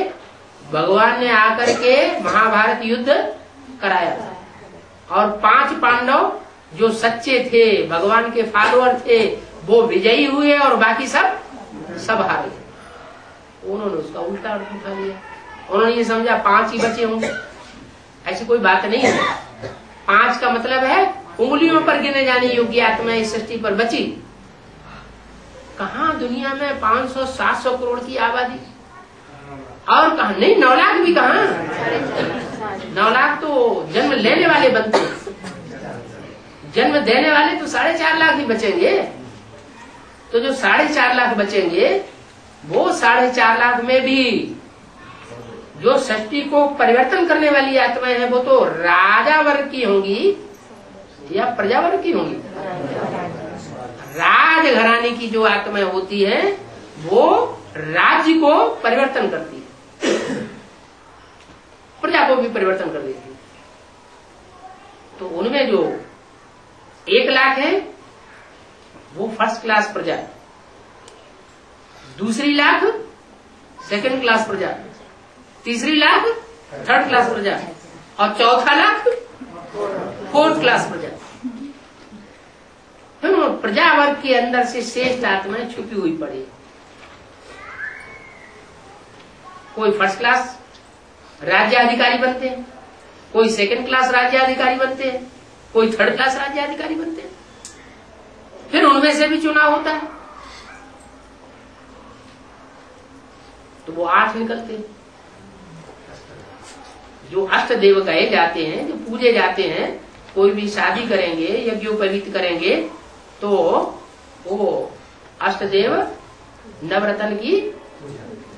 भगवान ने आकर के महाभारत युद्ध कराया था और 5 पांडव जो सच्चे थे, भगवान के फॉलोअर थे, वो विजयी हुए और बाकी सब हारे। उन्होंने उसका उल्टा अर्थ उठा लिया। उन्होंने ये समझा 5 ही बचे होंगे। ऐसी कोई बात नहीं है। 5 का मतलब है उंगलियों पर गिने जाने योग्य आत्माएं इस सृष्टि पर बची। कहाँ दुनिया में 500-700 करोड़ की आबादी, और कहा नहीं 9 लाख भी कहाँ। 9 लाख तो जन्म लेने वाले बनते, जन्म देने वाले तो 4.5 लाख ही बचेंगे। तो जो 4.5 लाख बचेंगे, वो 4.5 लाख में भी जो सृष्टि को परिवर्तन करने वाली आत्माएं हैं, वो तो राजा वर्ग की होंगी या प्रजा वर्ग की होंगी। राज घराने की जो आत्माएं होती है, वो राज्य को परिवर्तन करती है, प्रजा को भी परिवर्तन कर देती है। तो उनमें जो 1 लाख है वो फर्स्ट क्लास प्रजा, दूसरी लाख सेकंड क्लास प्रजा, तीसरी लाख थर्ड क्लास प्रजा और चौथा लाख फोर्थ क्लास प्रजा। प्रजा वर्ग के अंदर से श्रेष्ठ आत्माएं छुपी हुई पड़ी। कोई फर्स्ट क्लास राज्याधिकारी बनते हैं, कोई सेकंड क्लास राज्याधिकारी बनते हैं, कोई थर्ड क्लास राज्याधिकारी बनते हैं। फिर उनमें से भी चुनाव होता है, तो वो 8 निकलते हैं जो अष्ट देव कहे जाते हैं, जो पूजे जाते हैं। कोई भी शादी करेंगे, यज्ञोपवीत करेंगे, तो वो अष्ट देव नवरत्न की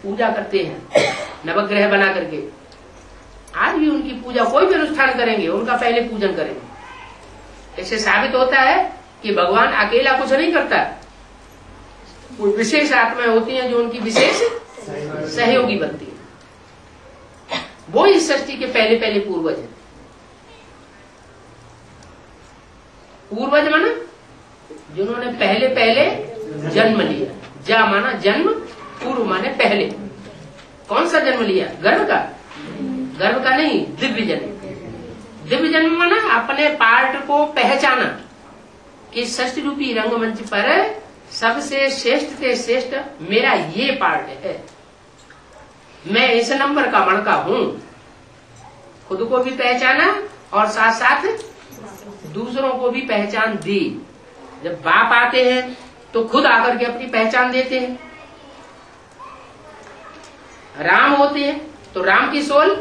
पूजा करते हैं, नवग्रह बना करके। आज भी उनकी पूजा, कोई भी अनुष्ठान करेंगे, उनका पहले पूजन करेंगे। इससे साबित होता है कि भगवान अकेला कुछ नहीं करता, कोई विशेष आत्माएं होती हैं जो उनकी विशेष सहयोगी बनती है। वो इस सृष्टि के पहले पूर्वज हैं। पूर्वज माना जिन्होंने पहले जन्म लिया। जा माना जन्म, पूर्व माने पहले। कौन सा जन्म लिया? गर्भ का? गर्भ का नहीं, दिव्य जन्म। दिव्य जन्म माना अपने पार्ट को पहचाना कि सृष्टि रूपी रंगमंच पर सबसे श्रेष्ठ से श्रेष्ठ मेरा ये पार्ट है, मैं इस नंबर का मणका हूं। खुद को भी पहचाना और साथ साथ दूसरों को भी पहचान दी। जब बाप आते हैं तो खुद आकर के अपनी पहचान देते हैं। राम होते हैं तो राम की सोल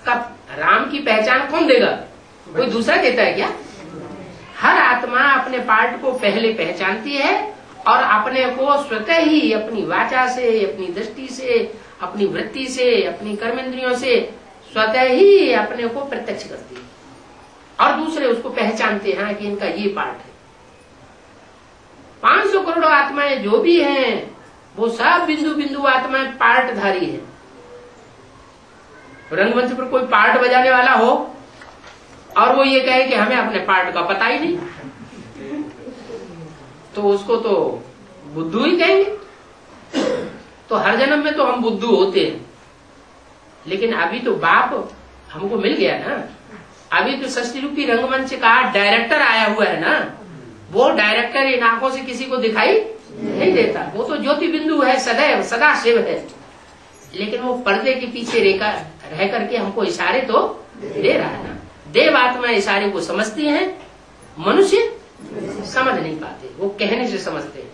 का, राम की पहचान कौन देगा? कोई दूसरा देता है क्या? हर आत्मा अपने पार्ट को पहले पहचानती है और अपने को स्वतः ही अपनी वाचा से, अपनी दृष्टि से, अपनी वृत्ति से, अपनी कर्मेंद्रियों से स्वतः ही अपने को प्रत्यक्ष करती है और दूसरे उसको पहचानते हैं कि इनका ये पार्ट है। 500 करोड़ आत्माएं जो भी हैं, वो सब बिंदु बिंदु आत्माएं पार्टधारी है। रंगमंच पर कोई पार्ट बजाने वाला हो और वो ये कहे कि हमें अपने पार्ट का पता ही नहीं, तो उसको तो बुद्धू ही कहेंगे। तो हर जन्म में तो हम बुद्धू होते हैं, लेकिन अभी तो बाप हमको मिल गया ना। अभी तो सृष्टि रूपी रंगमंच का डायरेक्टर आया हुआ है ना। वो डायरेक्टर इन आंखों से किसी को दिखाई नहीं देता, वो तो ज्योति बिंदु है, सदैव सदा शिव है, लेकिन वो पर्दे के पीछे रह करके हमको इशारे तो दे रहा है ना। देव आत्मा इशारे को समझती हैं, मनुष्य समझ नहीं पाते, वो कहने से समझते हैं।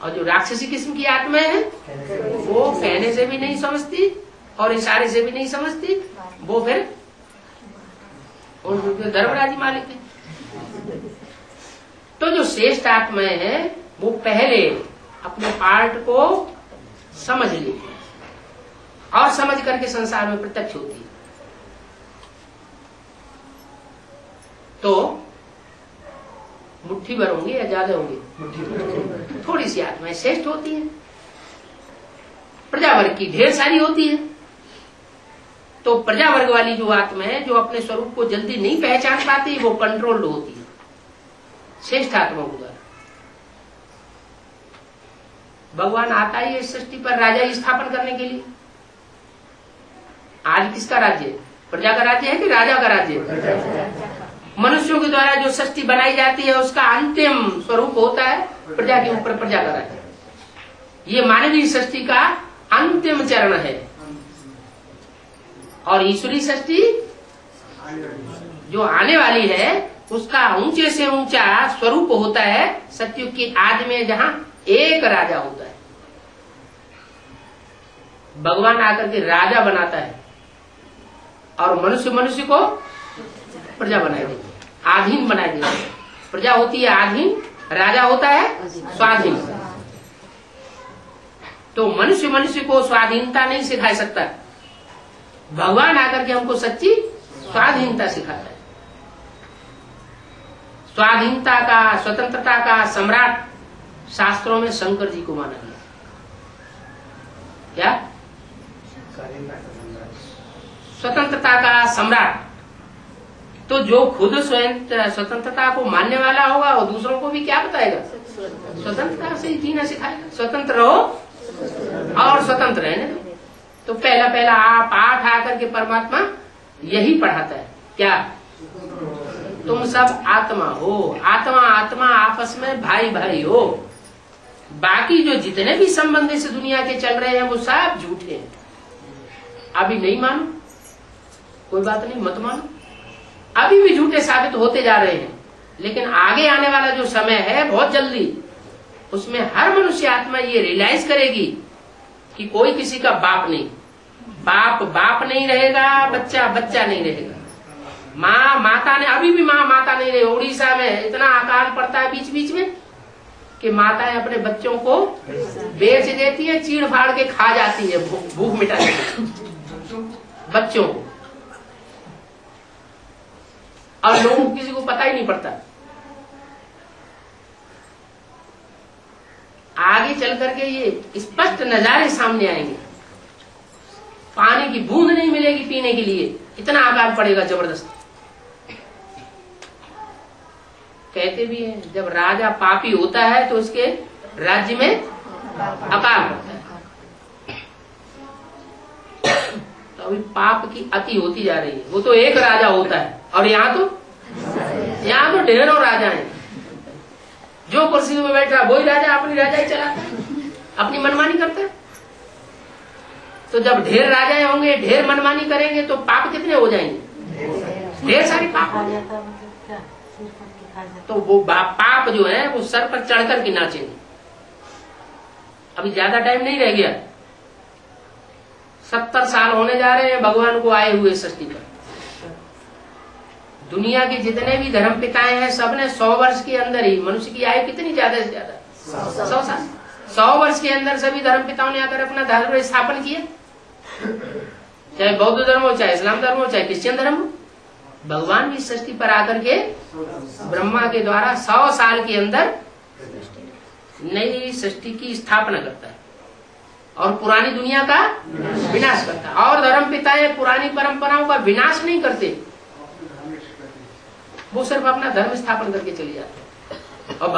और जो राक्षसी किस्म की आत्माएं हैं, वो कहने से भी नहीं समझती और इशारे से भी नहीं समझती, वो फिर गर्भराजी मालिक है। तो जो श्रेष्ठ आत्माएं हैं, वो पहले अपने पार्ट को समझ लेती है और समझ करके संसार में प्रत्यक्ष होती है। तो मुट्ठी भर होंगे या ज्यादा होंगे? थोड़ी सी आत्माएं श्रेष्ठ होती हैं, प्रजा वर्ग की ढेर सारी होती है। तो प्रजा वर्ग वाली जो आत्मा है, जो अपने स्वरूप को जल्दी नहीं पहचान पाती, वो कंट्रोल्ड होती है श्रेष्ठ आत्माओं के द्वारा। भगवान आता ही है इस सृष्टि पर राजा स्थापन करने के लिए। आज किसका राज्य है? प्रजा का राज्य है कि राजा का राज्य है? मनुष्यों के द्वारा जो सृष्टि बनाई जाती है उसका अंतिम स्वरूप होता है प्रजा के ऊपर प्रजा का राज्य। ये मानवीय सृष्टि का अंतिम चरण है। और ईश्वरीय सृष्टि जो आने वाली है उसका ऊंचे से ऊंचा स्वरूप होता है सतयुग की आदि में, जहां एक राजा होता है। भगवान आकर के राजा बनाता है और मनुष्य मनुष्य को प्रजा बनाई देती है, आधीन बनाई देती है। प्रजा होती है आधीन, राजा होता है स्वाधीन। तो मनुष्य मनुष्य को स्वाधीनता नहीं सिखा सकता, भगवान आकर के हमको सच्ची स्वाधीनता सिखाता है। स्वाधीनता का, स्वतंत्रता का सम्राट शास्त्रों में शंकर जी को माना गया। क्या? स्वतंत्रता का सम्राट। तो जो खुद स्वयं स्वतंत्रता को मानने वाला होगा वो दूसरों को भी क्या बताएगा? स्वतंत्रता से जीना सिखाएगा। स्वतंत्र रहो और स्वतंत्र रहने दो। तो पहला आप पाठ आकर के परमात्मा यही पढ़ाता है। क्या? तुम सब आत्मा हो, आत्मा आत्मा आपस में भाई भाई हो। बाकी जो जितने भी संबंध इस दुनिया के चल रहे हैं वो सब झूठे हैं। अभी नहीं मानो कोई बात नहीं, मत मानो, अभी भी झूठे साबित होते जा रहे हैं। लेकिन आगे आने वाला जो समय है बहुत जल्दी, उसमें हर मनुष्य आत्मा ये रियलाइज करेगी कि कोई किसी का बाप नहीं, बाप बाप नहीं रहेगा, बच्चा बच्चा नहीं रहेगा, माँ माता ने, अभी भी माँ माता नहीं रही। उड़ीसा में इतना अकाल पड़ता है बीच बीच में कि माताएं अपने बच्चों को बेच देती है, चीड़ फाड़ के खा जाती है भूख मिटाने के बच्चों को, और लोगों को किसी को पता ही नहीं पड़ता। आगे चल करके ये स्पष्ट नजारे सामने आएंगे। पानी की बूंद नहीं मिलेगी पीने के लिए, इतना अकाल पड़ेगा जबरदस्त। कहते भी हैं जब राजा पापी होता है तो उसके राज्य में अकाल पड़ता है। तो अभी पाप की अति होती जा रही है। वो तो एक राजा होता है और यहाँ तो ढेरों राजा हैं। जो कुर्सी में बैठ रहा वही राजा अपनी राजा ही चलाता है, अपनी मनमानी करता है। तो जब ढेर राजाएं होंगे, ढेर मनमानी करेंगे तो पाप कितने हो जाएंगे? ढेर सारे पाप हो जाएंगे। तो वो पाप जो है वो सर पर चढ़कर के नाचेंगे। अभी ज्यादा टाइम नहीं रह गया, 70 साल होने जा रहे हैं भगवान को आए हुए सृष्टि पर। दुनिया के जितने भी धर्म पिताएं हैं सबने 100 वर्ष के अंदर ही, मनुष्य की आयु कितनी ज्यादा से ज्यादा 100 साल, 100 वर्ष के अंदर सभी धर्म पिताओं ने आकर अपना धर्म स्थापन किया। चाहे बौद्ध धर्म हो, चाहे इस्लाम धर्म हो, चाहे क्रिश्चियन धर्म हो। भगवान भी सृष्टि पर आकर के ब्रह्मा के द्वारा 100 साल के अंदर नई सृष्टि की स्थापना करता है और पुरानी दुनिया का विनाश करता है। और धर्म पिताएं पुरानी परंपराओं का विनाश नहीं करते, वो सिर्फ अपना धर्म स्थापन करके चले जाते हैं। और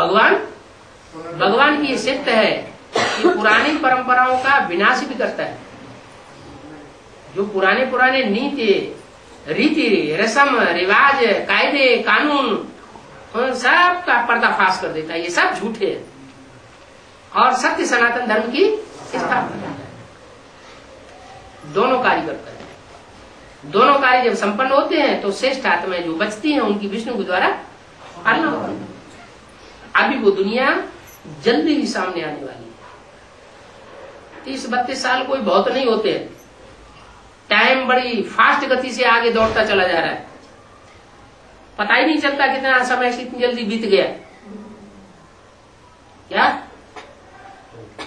भगवान की ये सिद्ध है कि पुरानी परंपराओं का विनाश भी करता है। जो पुराने नीति, रीति, रस्म, रिवाज, कायदे, कानून, उन सब का पर्दाफाश कर देता है। ये सब झूठे हैं और सत्य सनातन धर्म की स्थापना करता है। दोनों कार्य करता है। दोनों कार्य जब संपन्न होते हैं तो श्रेष्ठ आत्माएं जो बचती हैं उनकी विष्णु के द्वारा पालना होती है। अभी वो दुनिया जल्दी ही सामने आने वाली है। 30-32 साल कोई बहुत नहीं होते हैं। टाइम बड़ी फास्ट गति से आगे दौड़ता चला जा रहा है, पता ही नहीं चलता कितना समय कितनी जल्दी बीत गया। क्या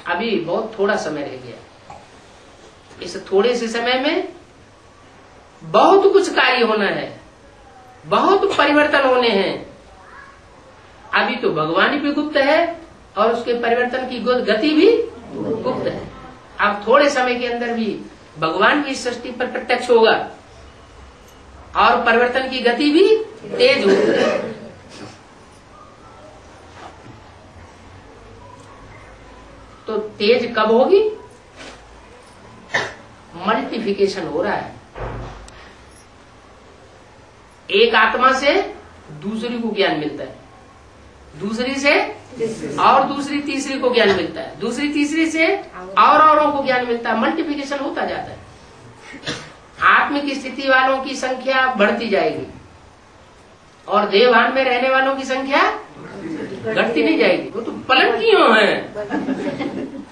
अभी बहुत थोड़ा समय रह गया। इस थोड़े से समय में बहुत कुछ कार्य होना है, बहुत परिवर्तन होने हैं। अभी तो भगवान भी गुप्त है और उसके परिवर्तन की गति भी गुप्त है। अब थोड़े समय के अंदर भी भगवान की सृष्टि पर प्रत्यक्ष होगा और परिवर्तन की गति भी तेज होगी। तो तेज कब होगी? मल्टीप्लिकेशन हो रहा है, एक आत्मा से दूसरी को ज्ञान मिलता है, दूसरी से और दूसरी तीसरी को ज्ञान मिलता है, दूसरी तीसरी से और औरों को ज्ञान मिलता है, मल्टीप्लिकेशन होता जाता है। आत्मिक स्थिति वालों की संख्या बढ़ती जाएगी और देवभान में रहने वालों की संख्या घटती नहीं जाएगी। वो तो पलट क्यों है,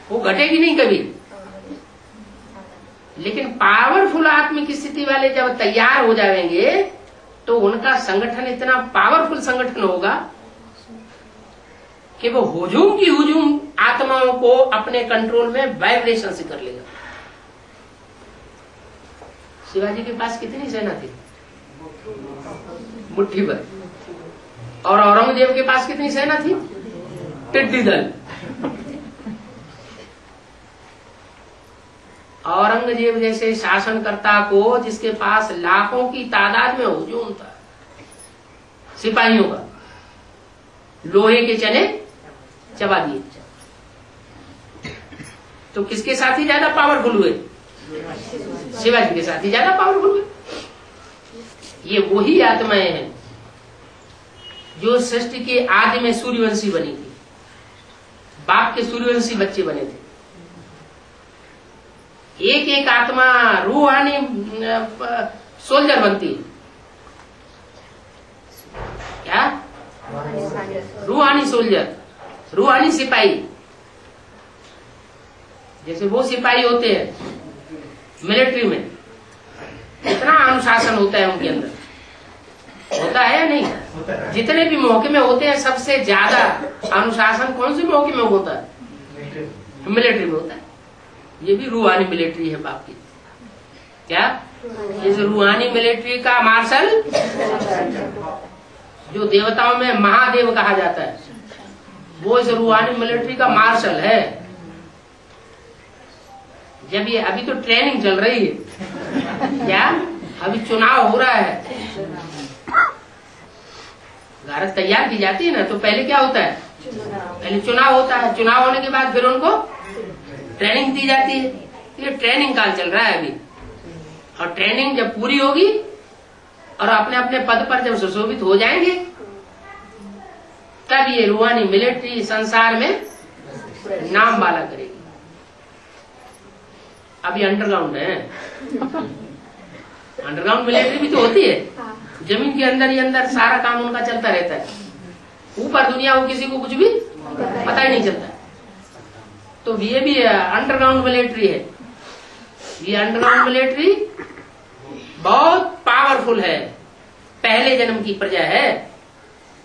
वो घटेगी नहीं कभी। लेकिन पावरफुल आत्मिक स्थिति वाले जब तैयार हो जाएंगे तो उनका संगठन इतना पावरफुल संगठन होगा कि वो हुजूम की हुजूम आत्माओं को अपने कंट्रोल में वाइब्रेशन से कर लेगा। शिवाजी के पास कितनी सेना थी? मुट्ठी भर। और औरंगजेब के पास कितनी सेना थी? टिड्डी दल। औरंगजेब जैसे शासनकर्ता को, जिसके पास लाखों की तादाद में हुजूम था सिपाहियों का, लोहे के चने चबा दिए, तो किसके साथ ही ज्यादा पावरफुल हुए? शिवाजी के साथ ही ज्यादा पावरफुल हुए। ये वही आत्माएं हैं जो सृष्टि के आदि में सूर्यवंशी बनी थी, बाप के सूर्यवंशी बच्चे बने थे। एक एक आत्मा रूहानी सोल्जर बनती है। क्या? रूहानी सोल्जर, रूहानी सिपाही। जैसे वो सिपाही होते हैं मिलिट्री में, कितना अनुशासन होता है उनके अंदर, होता है या नहीं? जितने भी महकमे होते हैं सबसे ज्यादा अनुशासन कौन से महकमे में होता है? मिलिट्री में होता है। ये भी रूहानी मिलिट्री है बाप की। क्या? इस रूहानी मिलिट्री का मार्शल, जो देवताओं में महादेव कहा जाता है, वो इस रूहानी मिलिट्री का मार्शल है। जब ये अभी तो ट्रेनिंग चल रही है, क्या अभी चुनाव हो रहा है, भारत तैयार की जाती है ना, तो पहले क्या होता है? पहले चुनाव होता है, चुनाव होने के बाद फिर उनको ट्रेनिंग दी जाती है। ये ट्रेनिंग काल चल रहा है अभी, और ट्रेनिंग जब पूरी होगी और अपने अपने पद पर जब सुशोभित हो जाएंगे, तब ये रूहानी मिलिट्री संसार में नाम वाला करेगी। अभी अंडरग्राउंड है, अंडरग्राउंड मिलिट्री भी तो होती है, जमीन के अंदर ही अंदर सारा काम उनका चलता रहता है। ऊपर दुनिया को किसी को कुछ भी पता ही नहीं चलता। तो ये भी अंडरग्राउंड मिलिट्री है। ये अंडरग्राउंड मिलिट्री बहुत पावरफुल है। पहले जन्म की प्रजा है।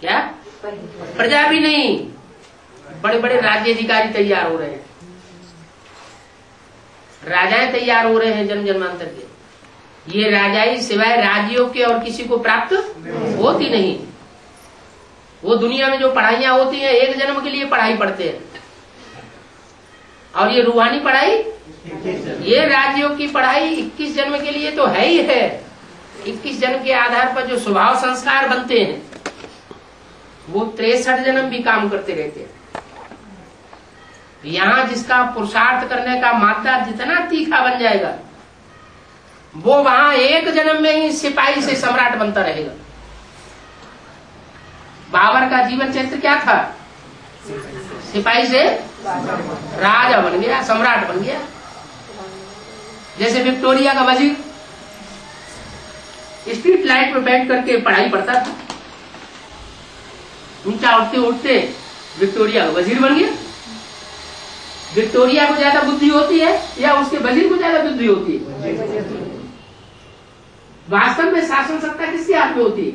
क्या? प्रजा भी नहीं, बड़े बड़े राज्याधिकारी तैयार हो रहे हैं, राजाएं तैयार हो रहे हैं जन्म जन्मांतर के। ये राजाई सिवाय राज्यों के और किसी को प्राप्त होती नहीं। वो दुनिया में जो पढ़ाइयां होती हैं, एक जन्म के लिए पढ़ाई पढ़ते हैं, और ये रूहानी पढ़ाई, ये राज्यों की पढ़ाई 21 जन्म के लिए तो है ही है। 21 जन्म के आधार पर जो स्वभाव संस्कार बनते हैं, वो 63 जन्म भी काम करते रहते हैं। यहाँ जिसका पुरुषार्थ करने का मात्रा जितना तीखा बन जाएगा, वो वहां एक जन्म में ही सिपाही से सम्राट बनता रहेगा। बाबर का जीवन चरित्र क्या था? सिपाही से राजा बन गया, सम्राट बन गया। जैसे विक्टोरिया का वजीर स्ट्रीट लाइट में बैठ करके पढ़ाई पढ़ता था, ऊंचा उठते उठते विक्टोरिया का वजीर बन गया। विक्टोरिया को ज्यादा बुद्धि होती है या उसके वजीर को ज्यादा बुद्धि होती है? वास्तव में शासन सत्ता किसके हाथ में होती है?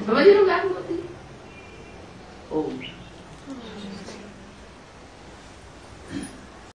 वजीरों के हाथ में होती है।